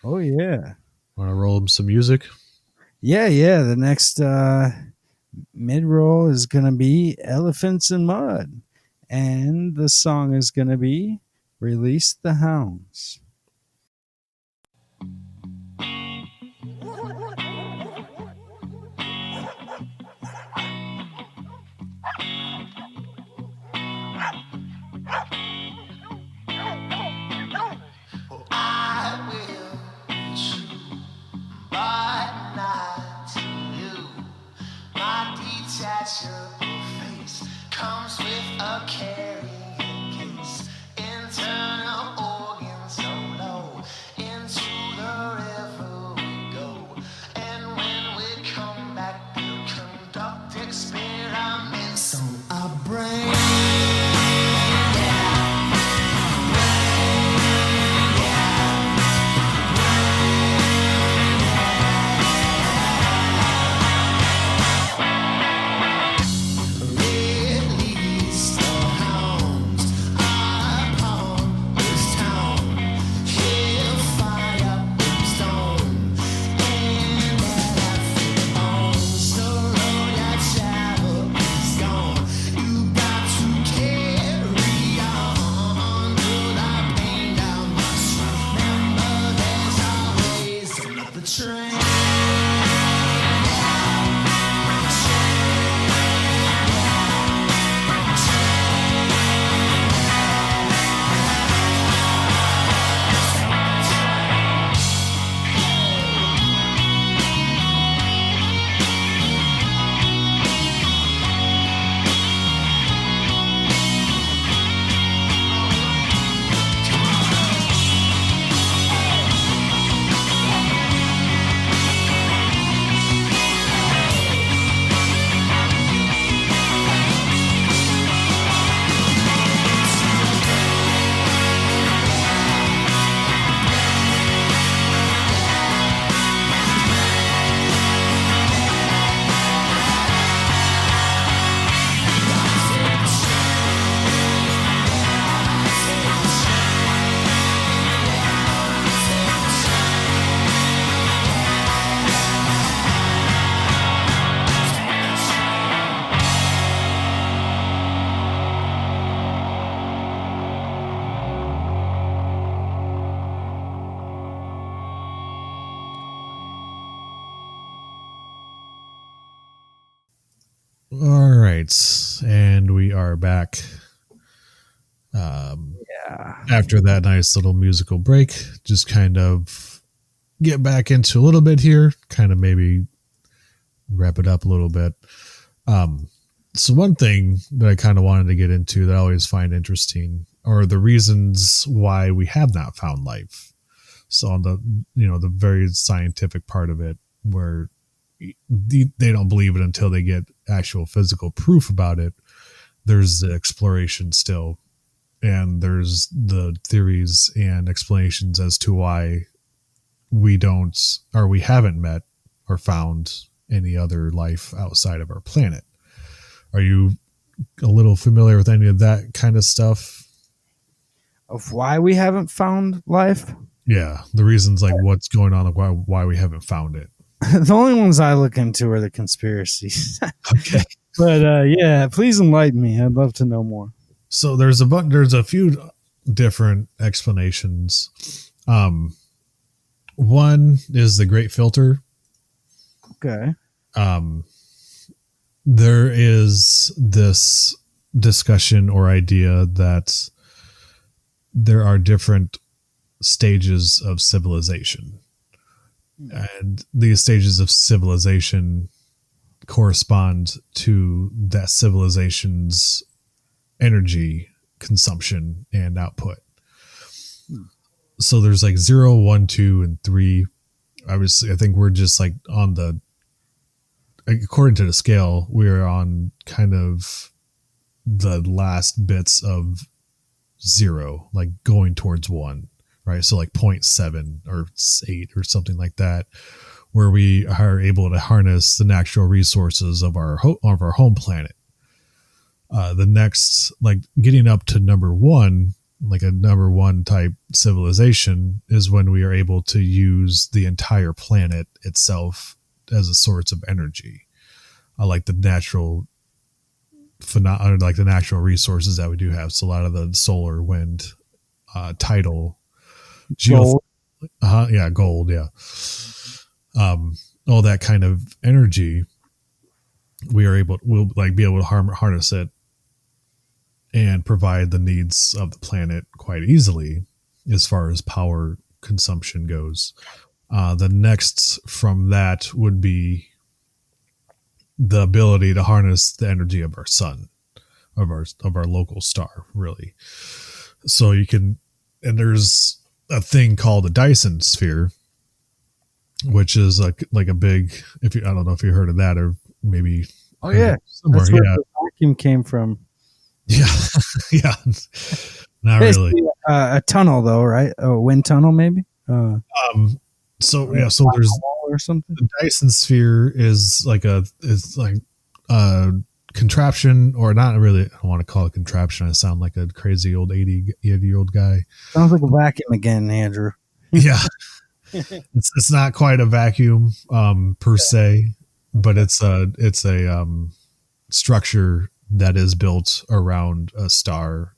Oh yeah. Want to roll some music? Yeah, yeah. The next mid roll is gonna be Elephants in Mud. And the song is gonna be Release the Hounds. I will be true, but not to you. My detachable face comes with a carrying case, internal organs so All right, and we are back. Yeah. After that nice little musical break, just kind of get back into a little bit here, kind of maybe wrap it up a little bit. So one thing that I kind of wanted to get into that I always find interesting are the reasons why we have not found life. So on the the very scientific part of it, where they don't believe it until they get actual physical proof about it. There's the exploration still, and there's the theories and explanations as to why we haven't met or found any other life outside of our planet. Are you a little familiar with any of that kind of stuff? Of why we haven't found life? Yeah, the reasons, like what's going on, why we haven't found it. The only ones I look into are the conspiracies. Okay. But yeah, please enlighten me. I'd love to know more. So there's a few different explanations. One is the Great Filter. Okay. There is this discussion or idea that there are different stages of civilization. And these stages of civilization correspond to that civilization's energy consumption and output. So there's like 0, 1, 2, and 3. Obviously, I think we're just like on the, according to the scale, we're on kind of the last bits of 0, like going towards 1, right? So like 0.7 or 8 or something like that, where we are able to harness the natural resources of our home planet. The next, like getting up to number 1, like a number 1 type civilization, is when we are able to use the entire planet itself as a source of energy. Like the natural like the natural resources that we do have. So a lot of the solar, wind, tidal, Gold. gold, yeah. All that kind of energy, we'll like be able to harness it and provide the needs of the planet quite easily as far as power consumption goes. The next from that would be the ability to harness the energy of our sun, of our local star, really. So you can, and there's a thing called the Dyson sphere, which is like a big, I don't know if you heard of that, or maybe yeah, somewhere. that's where the vacuum came from. Yeah. Yeah. Not Basically, really. A tunnel though, right? A wind tunnel, maybe. So there's or something. the Dyson sphere is like a contraption, or not really. I don't want to call it contraption. I sound like a crazy old 80-year-old guy. Sounds like a vacuum again, Andrew. Yeah. It's not quite a vacuum per se, but it's a structure that is built around a star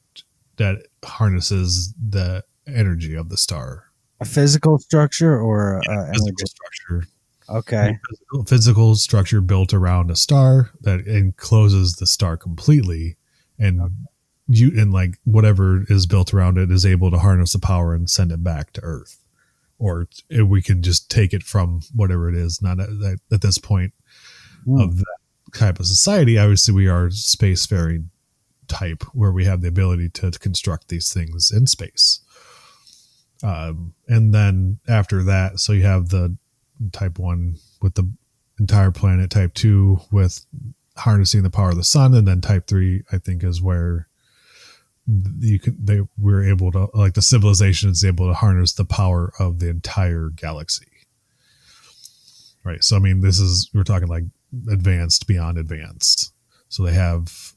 that harnesses the energy of the star. A physical structure or Physical structure. Okay. Physical structure built around a star that encloses the star completely, and like whatever is built around it is able to harness the power and send it back to Earth. Or we can just take it from whatever it is. Not at this point of that type of society. Obviously, we are spacefaring type, where we have the ability to construct these things in space. And then after that, so you have the type 1 with the entire planet, type 2 with harnessing the power of the sun, and then type 3, I think, is where we're able to, like, the civilization is able to harness the power of the entire galaxy. Right. So, I mean, we're talking like advanced beyond advanced. So they have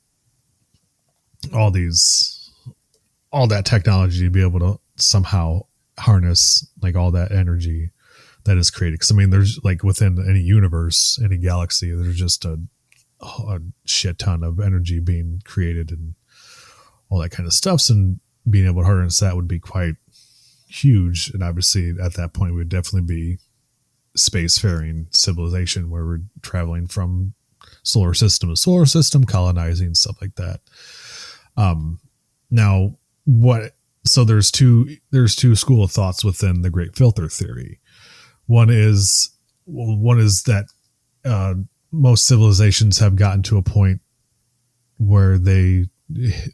all that technology to be able to somehow harness like all that energy that is created. Because I mean, there's like within any universe, any galaxy, there's just a shit ton of energy being created and all that kind of stuff. And being able to harness that would be quite huge. And obviously at that point, we would definitely be spacefaring civilization, where we're traveling from solar system, colonizing, stuff like that. Now what, so there's two school of thoughts within the Great Filter theory. One is that most civilizations have gotten to a point where they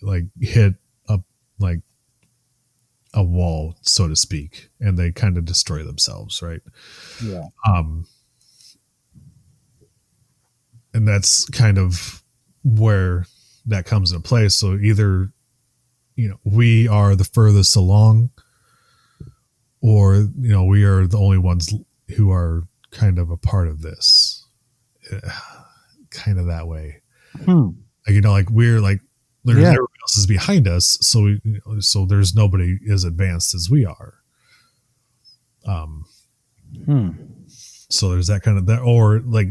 like hit a wall, so to speak, and they kind of destroy themselves, right? Yeah. And that's kind of where that comes into play. So either, we are the furthest along, or, we are the only ones who are kind of a part of this, kind of that way. Like, we're like, there's everybody else is behind us. So so there's nobody as advanced as we are. So there's that kind of that, or like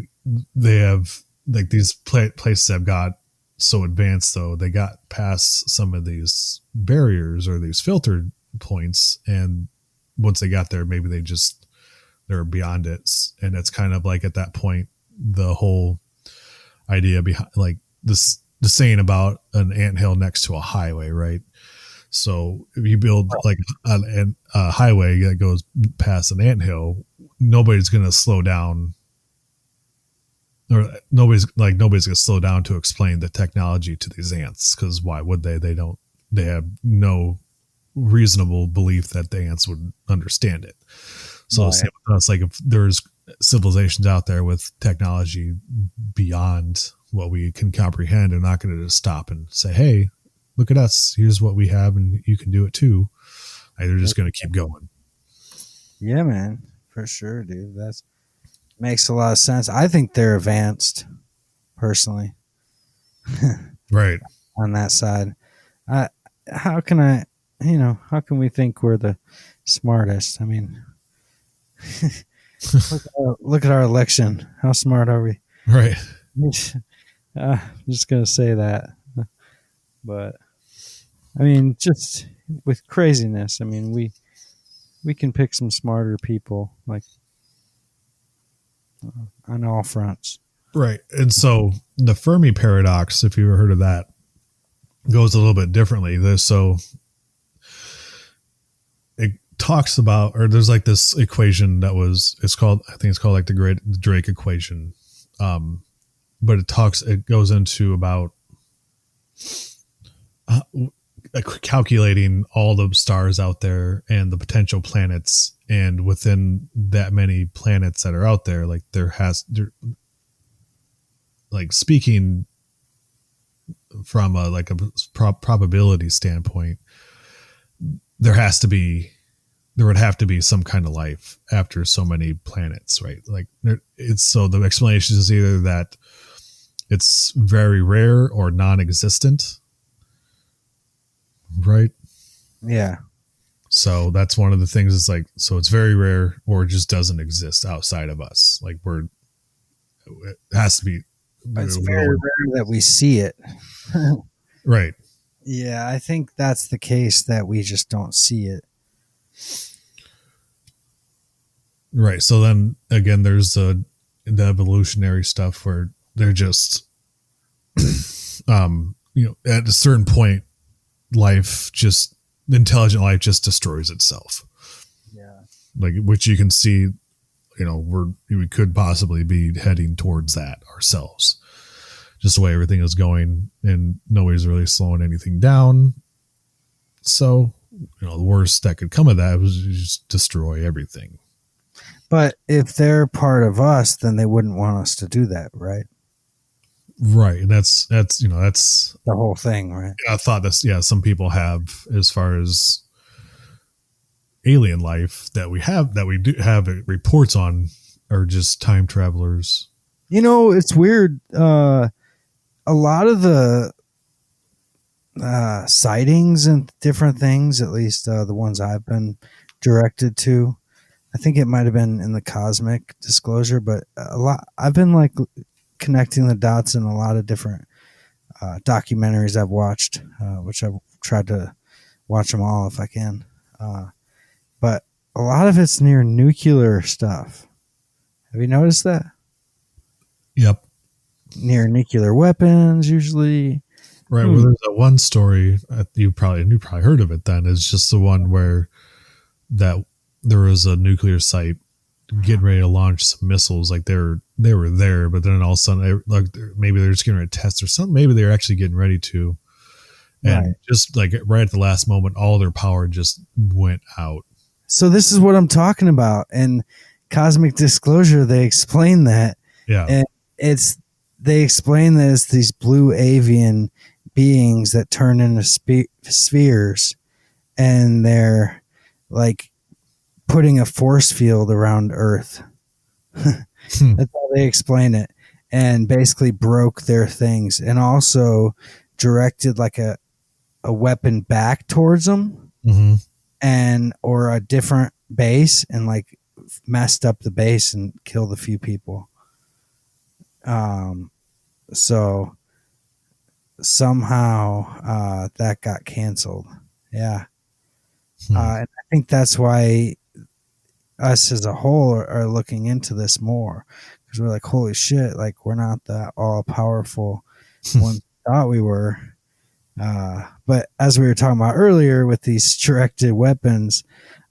they have like these places have got so advanced, though they got past some of these barriers or these filtered points, and once they got there, maybe they're beyond it. And it's kind of like at that point, the whole idea behind like this, the saying about an anthill next to a highway, right? So if you build like a highway that goes past an anthill, nobody's going to slow down, or nobody's going to slow down to explain the technology to these ants. Cause why would they? They have no reasonable belief that the ants would understand it. So same with us, like if there's civilizations out there with technology beyond what we can comprehend, they're not going to just stop and say, hey, look at us, here's what we have and you can do it too. Like, they're just going to keep going. Yeah, man, for sure, dude. That makes a lot of sense. I think they're advanced, personally. Right. On that side. How can we think we're the smartest? I mean, look at our election. How smart are we? Right. I'm just going to say that. But, I mean, just with craziness, I mean, we can pick some smarter people, like, on all fronts. Right. And so the Fermi paradox, if you ever heard of that, goes a little bit differently. So it talks about, or there's like this equation that it's called like the Drake equation. But it goes into about calculating all the stars out there and the potential planets, and within that many planets that are out there, like speaking from a probability standpoint, there would have to be some kind of life after so many planets, right? Like so the explanation is either that it's very rare or non-existent, right? Yeah. So that's one of the things. It's like, so it's very rare or it just doesn't exist outside of us. Like it has to be. It's very rare that we see it. Right. Yeah, I think that's the case, that we just don't see it. Right. So then again, there's the evolutionary stuff where they're just, at a certain point, intelligent life just destroys itself. Yeah. Like, which you can see, we could possibly be heading towards that ourselves. Just the way everything is going, and nobody's really slowing anything down. So, the worst that could come of that was just destroy everything. But if they're part of us, then they wouldn't want us to do that, right? Right. And that's the whole thing, right? I thought some people have, as far as alien life that we do have reports on, are just time travelers. It's weird. A lot of the sightings and different things, at least the ones I've been directed to, I think it might have been in the Cosmic Disclosure, but I've been like connecting the dots in a lot of different documentaries I've watched, which I've tried to watch them all if I can. But a lot of it's near nuclear stuff. Have you noticed that? Yep. near nuclear weapons usually. Right. Well, there's that one story you probably heard of it. Then it's just the one where that there was a nuclear site getting ready to launch some missiles. Like they were there, but then all of a sudden, like maybe they're just getting ready to test or something. Maybe they're actually getting ready to, and just like right at the last moment, all their power just went out. So this is what I'm talking about. And Cosmic Disclosure, they explain that. Yeah. And they explain that it's these blue avian beings that turn into spheres, and they're like putting a force field around Earth. That's how they explain it. And basically broke their things, and also directed like a weapon back towards them, and or a different base, and like messed up the base and killed a few people. So somehow that got canceled. Yeah. And I think that's why us as a whole are looking into this more, because we're like, holy shit, like we're not that all powerful one thought we were. But as we were talking about earlier with these directed weapons,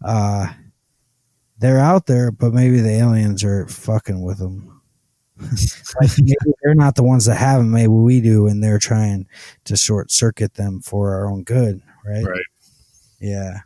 they're out there, but maybe the aliens are fucking with them. Like maybe they're not the ones that have them. Maybe we do, and they're trying to short circuit them for our own good, right? Right. Yeah.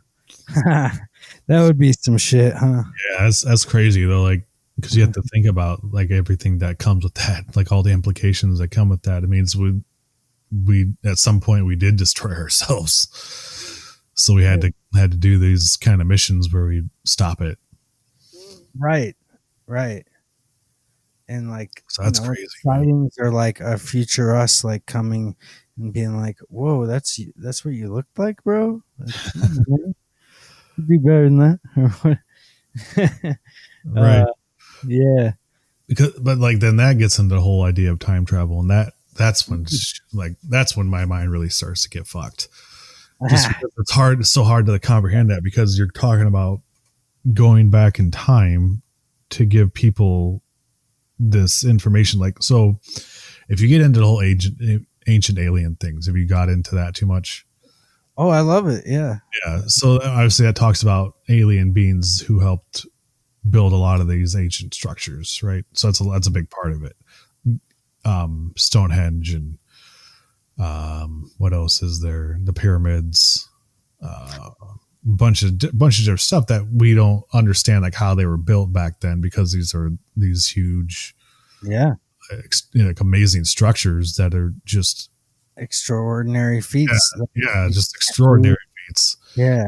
That would be some shit, huh? Yeah, that's crazy though. Like, because you have to think about like everything that comes with that, like all the implications that come with that. It means we at some point we did destroy ourselves, so we had to do these kind of missions where we stop it. Right. And like, so that's crazy. Sightings are like a future us, like coming and being like, "Whoa, that's what you looked like, bro." Like, you'd be better than that, right? Yeah. But like then that gets into the whole idea of time travel, and that's when my mind really starts to get fucked. Just because it's so hard to comprehend that, because you're talking about going back in time to give people this information. Like, so if you get into the whole ancient alien things, have you got into that too much? Oh, I love it. Yeah. So obviously that talks about alien beings who helped build a lot of these ancient structures, right? So that's a big part of it. Stonehenge and what else is there? The pyramids, bunch of different stuff that we don't understand, like how they were built back then, because these are these huge, like amazing structures that are just extraordinary feats. Yeah, just extraordinary feats. Yeah,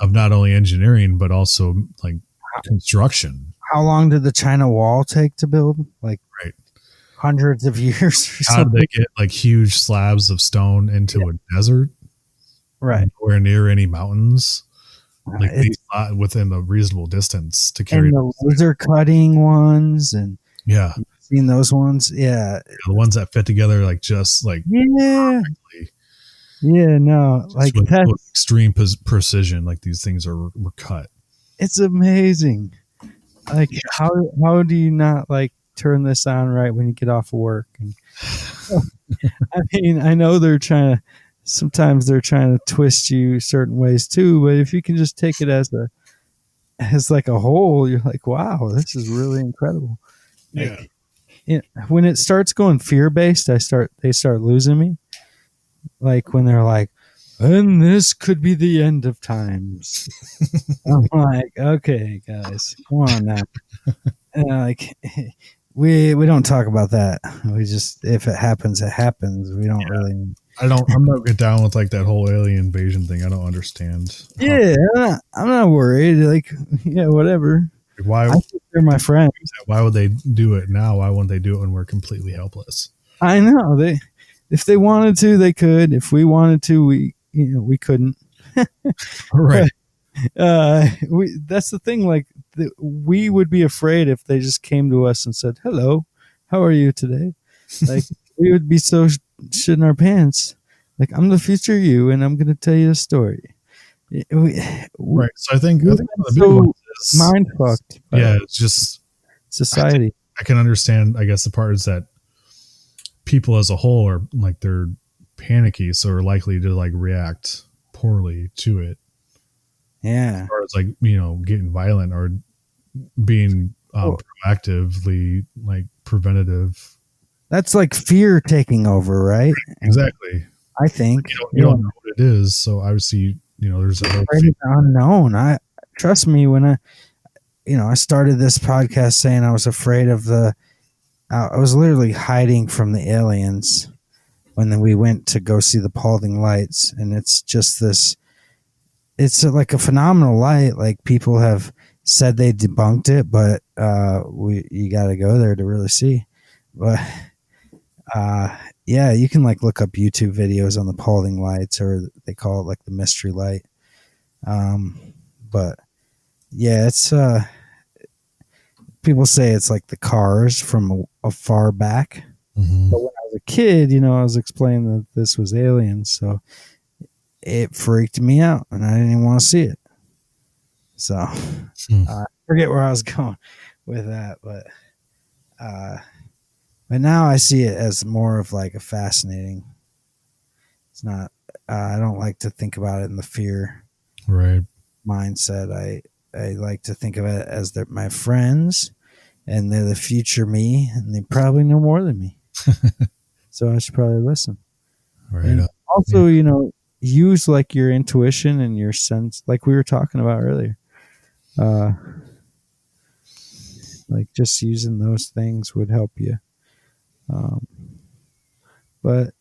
of not only engineering but also like construction. How long did the China Wall take to build? Like hundreds of years. How did they get like huge slabs of stone into a desert? Right, nowhere near any mountains. Like these within a reasonable distance to carry. And the laser cutting ones, and seen those ones, the ones that fit together like just like perfectly. No, like with extreme precision. Like these things were cut. It's amazing. Like how do you not like turn this on right when you get off of work? And, I mean, I know sometimes they're trying to twist you certain ways too, but if you can just take it as like a whole, you're like, wow, this is really incredible. Like, when it starts going fear-based, they start losing me. Like when they're like, and this could be the end of times. I'm like, okay, guys, come on now. And like, we don't talk about that. We just, if it happens, it happens. We don't really. I'm not get down with like that whole alien invasion thing. I don't understand. Yeah, I'm not worried. Like, whatever. Why? I think they're my friends. Why would they do it now? Why wouldn't they do it when we're completely helpless? I know if they wanted to, they could. If we wanted to, we couldn't. Right. That's the thing. Like, we would be afraid if they just came to us and said, "Hello, how are you today?" Like, we would be so shit in our pants. Like, I'm the future you, and I'm going to tell you a story. Right. So I think the big so one is mind fucked. Yeah, it's just society. I can understand. I guess the part is that people as a whole are like they're panicky, so are likely to like react poorly to it. Yeah. As far as like getting violent or being proactively like preventative. That's like fear taking over, right? Exactly. I think You don't know what it is, so obviously there's a unknown. I trust me when I started this podcast saying I was afraid of I was literally hiding from the aliens when we went to go see the Paulding Lights, and it's just this. It's like a phenomenal light. Like people have said they debunked it, but you got to go there to really see. But yeah, you can like look up YouTube videos on the Paulding Lights, or they call it like the mystery light. But yeah, it's people say it's like the cars from a far back. Mm-hmm. But when I was a kid, I was explaining that this was aliens, so it freaked me out, and I didn't even want to see it. So I forget where I was going with that, but now I see it as more of like a fascinating. It's not. I don't like to think about it in the fear mindset. I like to think of it as they're my friends, and they're the future me, and they probably know more than me. So I should probably listen. Right. And also, use like your intuition and your sense, like we were talking about earlier. Like just using those things would help you. But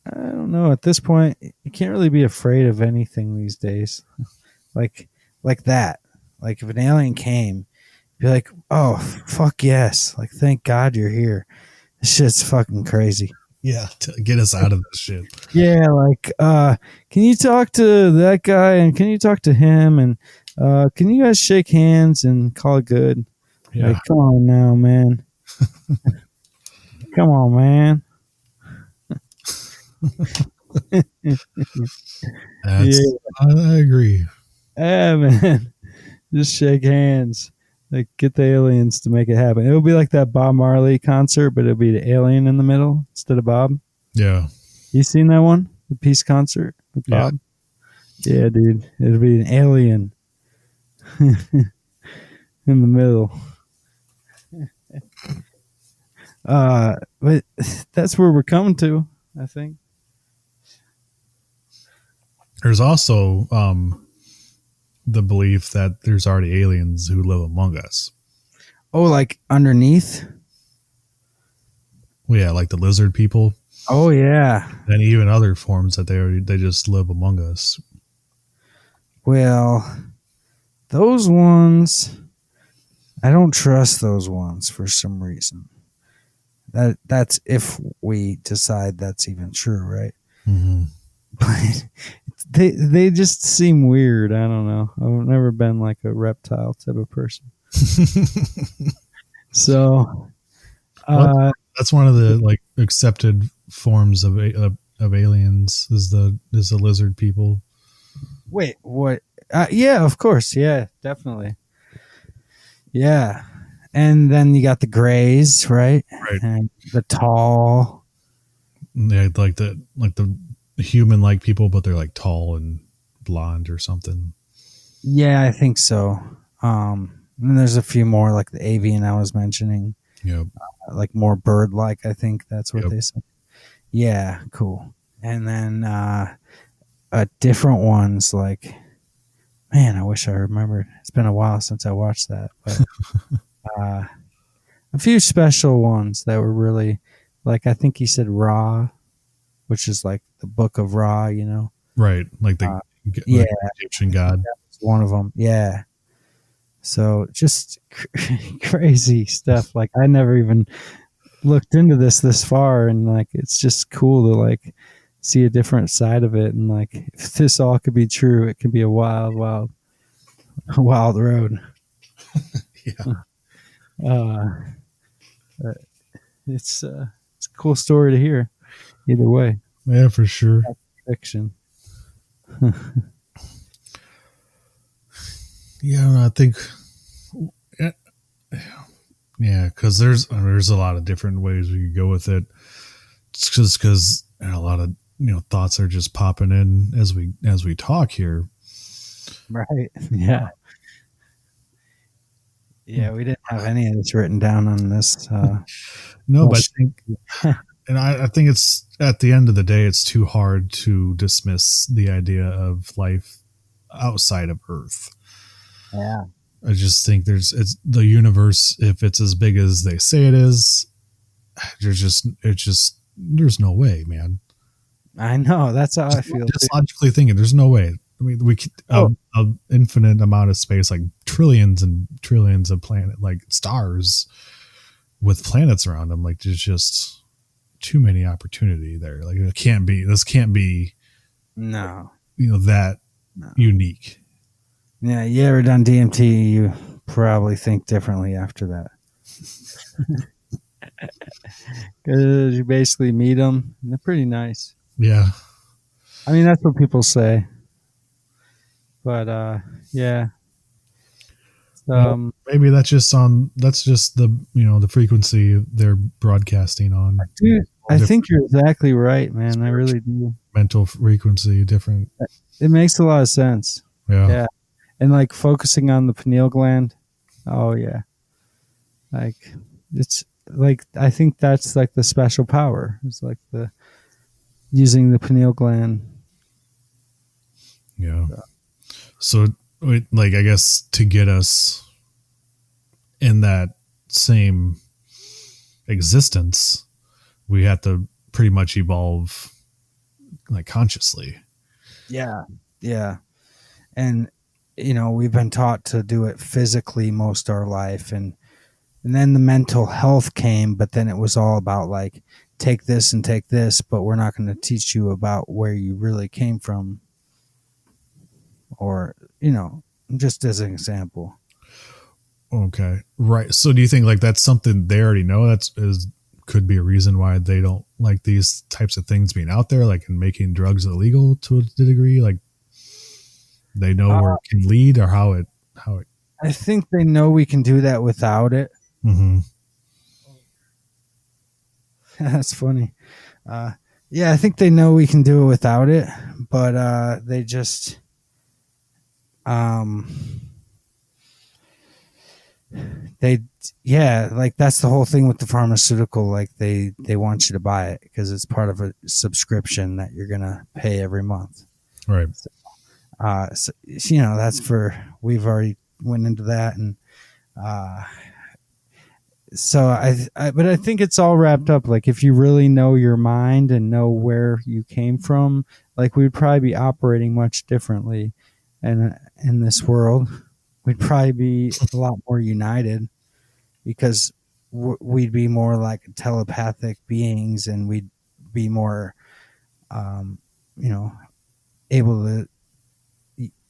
I don't know. At this point, you can't really be afraid of anything these days. like that. Like if an alien came, be like, oh fuck yes! Like thank God you're here. This shit's fucking crazy. Yeah, to get us out of this shit. Yeah, like can you talk to that guy and can you talk to him and can you guys shake hands and call it good? Yeah. Like, come on now, man. Come on, man. I agree. Yeah, man. Just shake hands. Like get the aliens to make it happen. It'll be like that Bob Marley concert, but it'll be the alien in the middle instead of Bob. Yeah. You seen that one? The Peace concert with Bob? Yeah, dude. It'll be an alien in the middle. But that's where we're coming to, I think. There's also the belief that there's already aliens who live among us. Oh, like underneath? Well, yeah, like the lizard people. Oh yeah. And even other forms that they just live among us. Well, those ones, I don't trust those ones for some reason. That's if we decide that's even true, right? Mm-hmm. But they just seem weird. I don't know. I've never been like a reptile type of person. So that's one of the like accepted forms of aliens is the lizard people. Wait, what? Yeah, of course. Yeah, definitely. Yeah. And then you got the grays, right? Right. And the tall. Yeah, like the human like people, but they're like tall and blonde or something. Yeah, I think so. And there's a few more like the avian I was mentioning. Yep. Like more bird like, I think that's what they said. Yeah, cool. And then different ones like, man, I wish I remembered. It's been a while since I watched that. But a few special ones that were really like, I think he said Ra, which is like the book of Ra, Right, like the Egyptian god. That was one of them. Yeah. So just crazy stuff. Like I never even looked into this far, and like it's just cool to like see a different side of it. And like if this all could be true, it could be a wild road. Yeah. It's a cool story to hear. Either way. Yeah, for sure. Fiction. Yeah, I think. Yeah, because there's a lot of different ways we could go with it. just because a lot of thoughts are just popping in as we talk here. Right. Yeah. Yeah, we didn't have any of this written down on this. No, but I think, and I think it's at the end of the day, it's too hard to dismiss the idea of life outside of Earth. Yeah. I just think it's the universe. If it's as big as they say it is, there's no way, man. I know. That's how I feel. Just logically thinking, there's no way. I mean, we could an infinite amount of space, like trillions and trillions of planet, like stars with planets around them. Like there's just too many opportunity there. Like this can't be No. That unique. Yeah, you ever done DMT, you probably think differently after that. Because you basically meet them, and they're pretty nice. Yeah. I mean, that's what people say. But, yeah. Maybe that's just the, the frequency they're broadcasting on. Dude, I think you're exactly right, man. I really do. Mental frequency, different. It makes a lot of sense. Yeah. And like focusing on the pineal gland. Oh yeah. Like it's like, I think that's like the special power. It's like using the pineal gland. Yeah. So like, I guess to get us in that same existence, we have to pretty much evolve like consciously. Yeah. Yeah. And we've been taught to do it physically most of our life, and then the mental health came, but then it was all about like, take this and take this, but we're not going to teach you about where you really came from, or just as an example. Okay, right. So do you think like that's something they already know? Could be a reason why they don't like these types of things being out there, like in making drugs illegal to a degree, like they know where it can lead, or how it. I think they know we can do that without it. Mm-hmm. That's funny. Yeah, I think they know we can do it without it, but they just like that's the whole thing with the pharmaceutical. Like they want you to buy it because it's part of a subscription that you're gonna pay every month. Right. So, that's we've already went into that, and so but I think it's all wrapped up. Like if you really know your mind and know where you came from, like we'd probably be operating much differently, and in this world, we'd probably be a lot more united because we'd be more like telepathic beings, and we'd be more, able to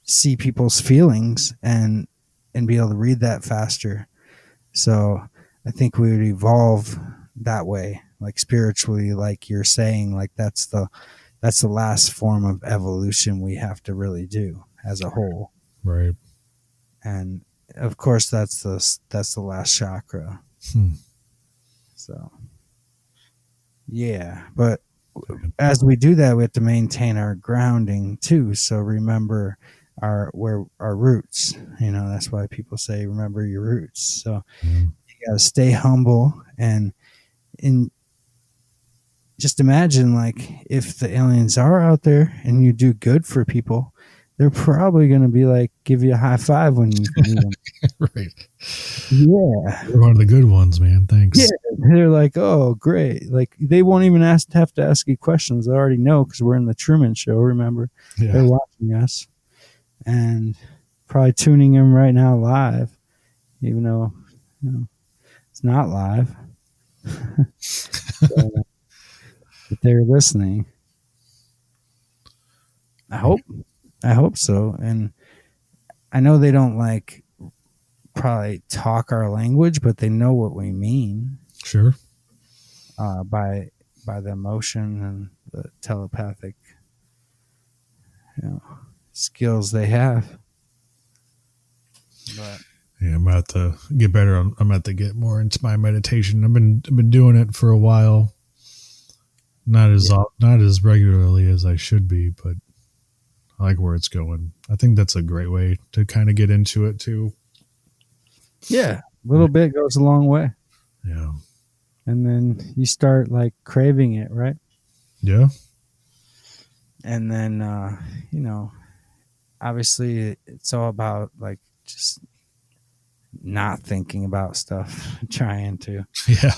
see people's feelings and be able to read that faster. So I think we would evolve that way, like spiritually, like you're saying, like that's the last form of evolution we have to really do as a whole. Right. And of course that's the last chakra. So yeah, but as we do that, we have to maintain our grounding too. So remember our roots. That's why people say remember your roots. So you gotta stay humble, and just imagine like if the aliens are out there and you do good for people, they're probably gonna be like give you a high five when you meet them. Right. Yeah. You're one of the good ones, man. Thanks. Yeah. They're like, oh, great. Like they won't even have to ask you questions. They already know because we're in the Truman Show. Remember, They're watching us and probably tuning in right now live, even though it's not live. But they're listening. I hope so. And I know they don't like probably talk our language, but they know what we mean. Sure. By the emotion and the telepathic skills they have. But yeah, I'm about to get better. I'm about to get more into my meditation. I've been doing it for a while. not as regularly as I should be, but I like where it's going. I think that's a great way to kind of get into it too. Yeah, a little bit goes a long way. Yeah. And then you start like craving it, right? Yeah. And then obviously it's all about like just not thinking about stuff, trying to. Yeah.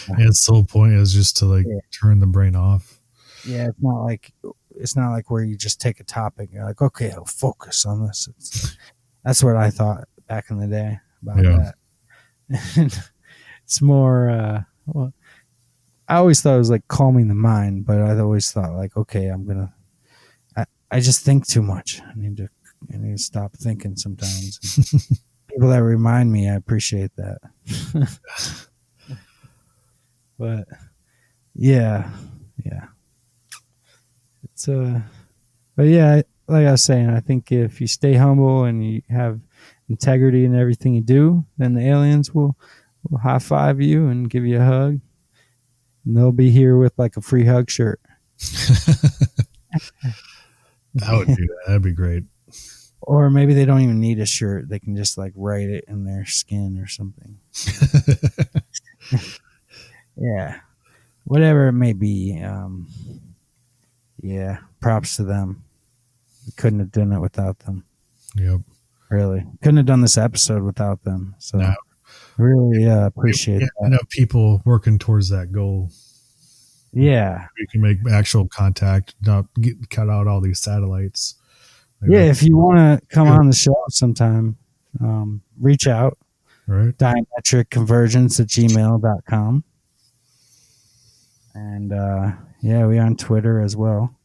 And it's the whole point is just to like turn the brain off. Yeah, it's not like where you just take a topic and you're like, okay, I'll focus on this. That's what I thought back in the day about that. It's more well, I always thought it was like calming the mind, but I always thought like, okay, I just think too much. I need to stop thinking sometimes. People that remind me, I appreciate that. But yeah. It's but yeah, like I was saying, I think if you stay humble and you have integrity in everything you do, then the aliens will high five you and give you a hug. And they'll be here with like a free hug shirt. That'd be great. Or maybe they don't even need a shirt. They can just like write it in their skin or something. Yeah. Whatever it may be. Yeah. Props to them. We couldn't have done it without them. Yep. Really. Couldn't have done this episode without them. So really appreciate that. Enough people working towards that goal. Yeah. You can make actual contact, not cut out all these satellites. Yeah, if you want to come on the show sometime, reach out. Right. diametricconvergence@gmail.com. And we're on Twitter as well.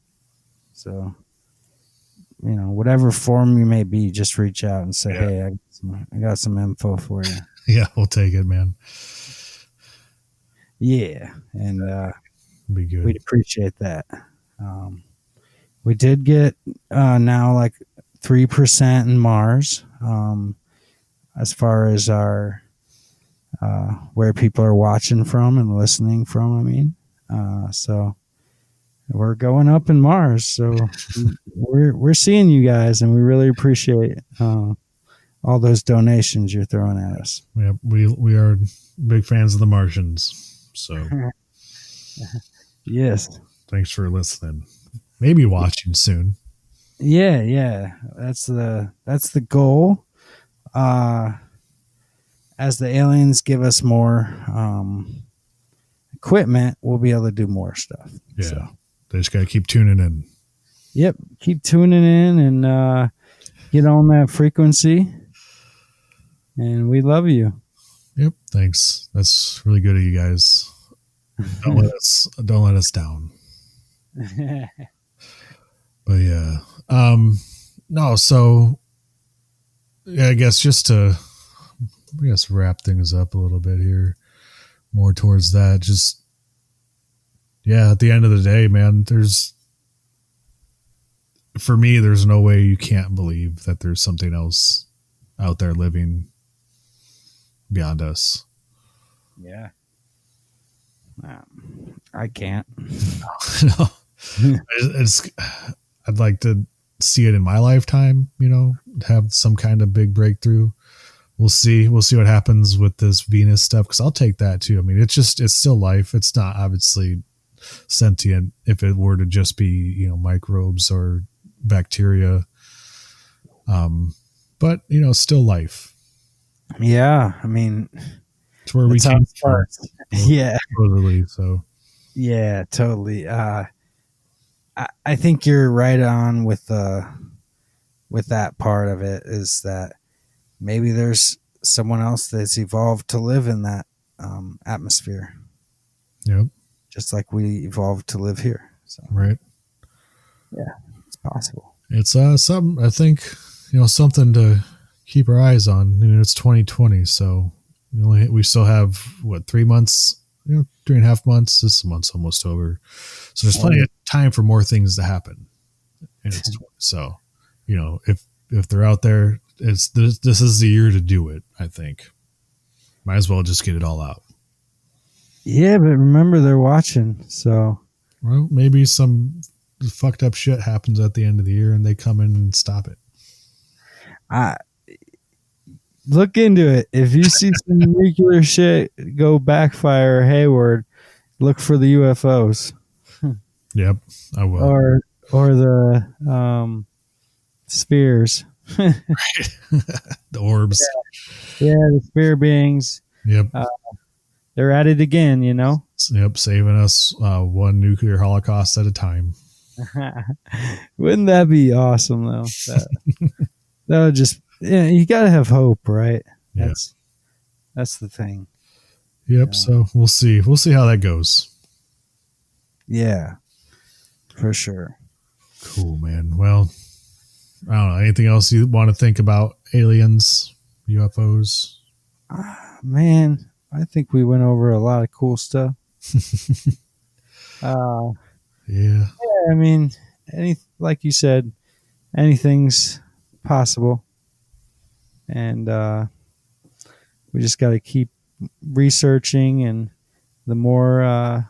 So, whatever form you may be, just reach out and say, hey, I got some info for you. Yeah, we'll take it, man. Yeah, and be good. We'd appreciate that. We did get now like 3% in Mars as far as our where people are watching from and listening from. I mean, so we're going up in Mars. So we're seeing you guys, and we really appreciate all those donations you're throwing at us. Yeah, we are big fans of the Martians. So yes, thanks for listening. Maybe watching soon. Yeah. That's the goal. As the aliens give us more equipment, we'll be able to do more stuff. Yeah. So. They just got to keep tuning in. Yep. Keep tuning in and get on that frequency. And we love you. Yep. Thanks. That's really good of you guys. Don't let us down. But yeah. No, so yeah, I guess just to wrap things up a little bit here, more towards that. Just at the end of the day, man, for me, there's no way you can't believe that there's something else out there living beyond us. Yeah. I can't. No. I'd like to see it in my lifetime, have some kind of big breakthrough. We'll see what happens with this Venus stuff, because I'll take that too. I mean, it's still life. It's not obviously sentient if it were to just be, microbes or bacteria. But still life. Yeah. I mean, it's where we came from. Yeah. Totally. So yeah, totally. I think you're right on with that part of it, is that maybe there's someone else that's evolved to live in that atmosphere. Yep. Just like we evolved to live here. So. Right. Yeah, it's possible. It's something, I think, something to keep our eyes on. It's 2020, so we still have 3 months, 3.5 months. This month's almost over. So there's plenty of time for more things to happen. So, if they're out there, this is the year to do it, I think. Might as well just get it all out. Yeah, but remember, they're watching. So Well, maybe some fucked up shit happens at the end of the year and they come in and stop it. I look into it. If you see some nuclear shit go backfire hayward, look for the UFOs. Yep, I will. Or the spheres. The orbs. Yeah, the sphere beings. Yep. They're at it again, you know? Yep, saving us one nuclear holocaust at a time. Wouldn't that be awesome, though? That would just, you got to have hope, right? Yeah. That's the thing. Yep, so we'll see. We'll see how that goes. Yeah, for sure. Cool, man. Well, I don't know. Anything else you want to think about aliens, UFOs? Man, I think we went over a lot of cool stuff. Yeah. I mean, like you said, anything's possible, and we just got to keep researching, and the more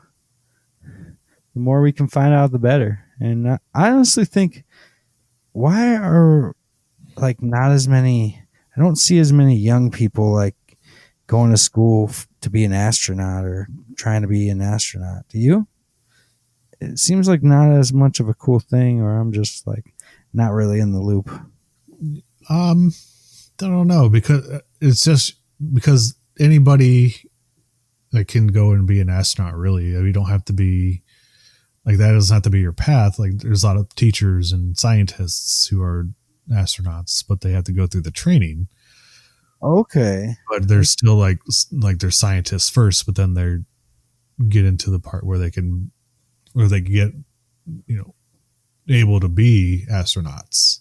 we can find out, the better. And I honestly think, why are like not as many? I don't see as many young people like going to school to be an astronaut or trying to be an astronaut. Do you? It seems like not as much of a cool thing, or I'm just like not really in the loop. I don't know, because it's just because anybody that can go and be an astronaut, really. You don't have to be like that. Doesn't have to be your path. Like there's a lot of teachers and scientists who are astronauts, but they have to go through the training. Okay, but they're still like they're scientists first, but then they get into the part where they get able to be astronauts.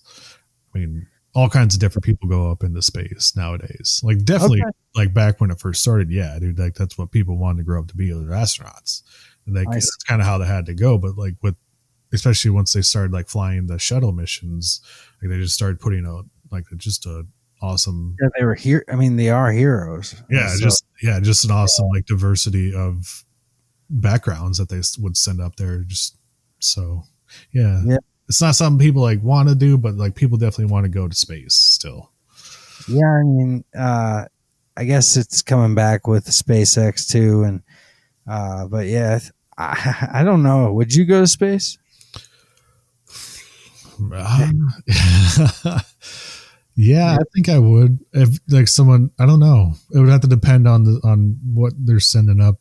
I mean, all kinds of different people go up into space nowadays. Like definitely, like back when it first started, yeah, dude, like that's what people wanted to grow up to be, they're astronauts, and that's kind of how they had to go. But like especially once they started like flying the shuttle missions, like they just started putting out like just a awesome. Yeah, they were here. I mean, they are heroes. Yeah, so, just an awesome like diversity of backgrounds that they would send up there. Just so, yeah. It's not something people like want to do, but like people definitely want to go to space still. Yeah, I mean, I guess it's coming back with SpaceX too, and but yeah, I don't know. Would you go to space? Yeah, I think I would. If like someone, I don't know. It would have to depend on what they're sending up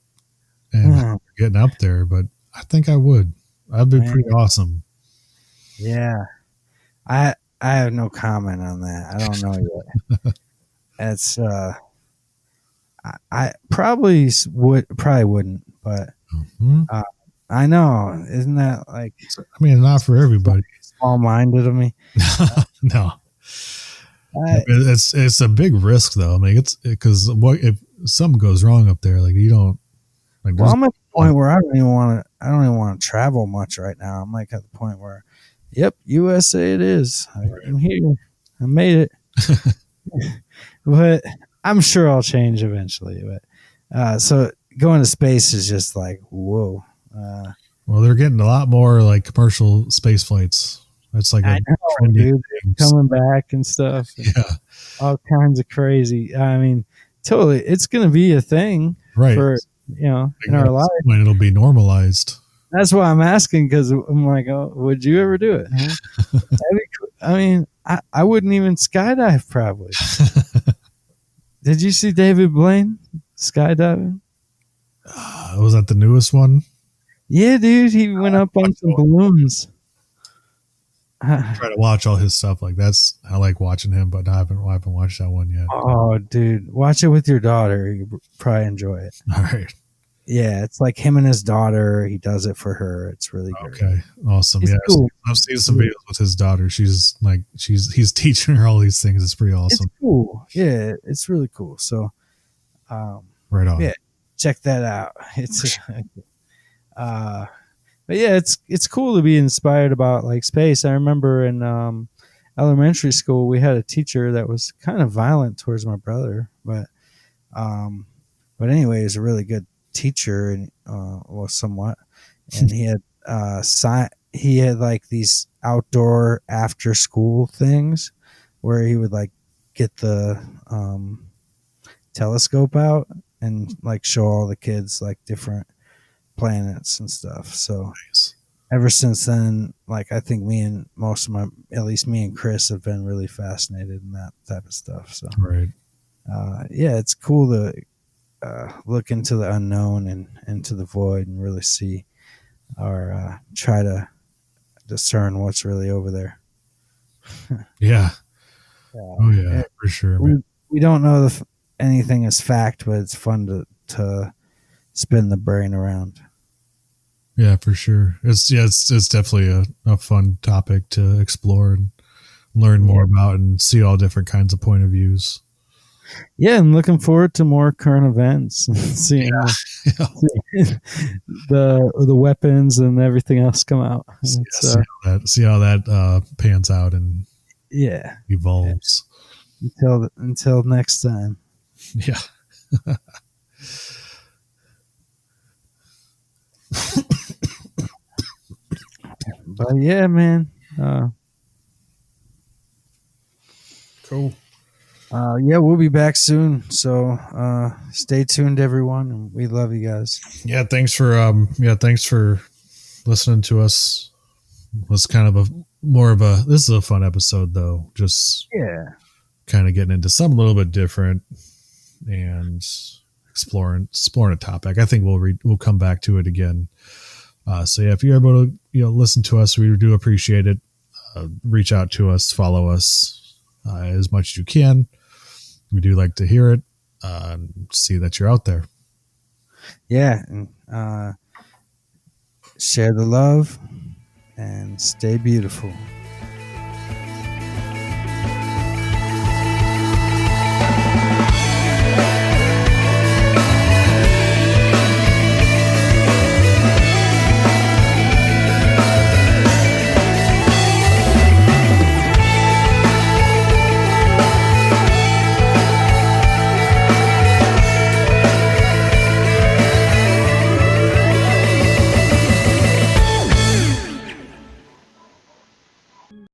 and getting up there, but I think I would. That'd be pretty awesome. Yeah, I have no comment on that. I don't know yet. It's I probably wouldn't, but I know, isn't that like? I mean, not for everybody. Small-minded of me. No. It's a big risk though. I mean, it's because what if something goes wrong up there? Like you don't. Like, well, I'm at the point where I don't even want to travel much right now. I'm like at the point where, yep, USA it is. I'm here. I made it. But I'm sure I'll change eventually. But so going to space is just like whoa. Well, they're getting a lot more like commercial space flights. That's like I know, dude, coming back and stuff. And all kinds of crazy. I mean, totally, it's going to be a thing, right? For in our life, when it'll be normalized. That's why I'm asking, because I'm like, oh, would you ever do it? Huh? I mean, I wouldn't even skydive probably. Did you see David Blaine skydiving? Was that the newest one? Yeah, dude, he went up on some balloons. I try to watch all his stuff. Like I like watching him, but I haven't watched that one yet. Oh, dude, watch it with your daughter. You probably enjoy it. All right. Yeah, it's like him and his daughter. He does it for her. It's really great. Okay, awesome. It's yeah, cool. I've seen some videos with his daughter. He's teaching her all these things. It's pretty awesome. It's cool. Yeah, it's really cool. So, right on. Yeah, check that out. It's but yeah, it's cool to be inspired about like space. I remember in elementary school we had a teacher that was kind of violent towards my brother, but anyway, he was a really good teacher and well, somewhat. And he had he had like these outdoor after school things where he would like get the telescope out and like show all the kids like different planets and stuff. So Nice. ever since then, like I think at least me and Chris have been really fascinated in that type of stuff. So Right. yeah, it's cool to look into the unknown and into the void and really see or try to discern what's really over there. Yeah. Oh yeah, It- for sure, man. we don't know anything as fact, but it's fun to spin the brain around. Yeah, for sure. It's definitely a fun topic to explore and learn more about and see all different kinds of point of views. Yeah, I'm looking forward to more current events and seeing Yeah. the weapons and everything else come out. See how that pans out and Yeah, evolves. until next time. Yeah. But yeah, man. Cool. Yeah, we'll be back soon. So stay tuned, everyone, and we love you guys. Yeah, thanks for listening to us. It was kind of this is a fun episode though. Just kind of getting into something a little bit different and exploring a topic. I think we'll come back to it again. So yeah, if you're able to listen to us, we do appreciate it. Reach out to us, follow us as much as you can. We do like to hear it, see that you're out there. Yeah, and share the love and stay beautiful.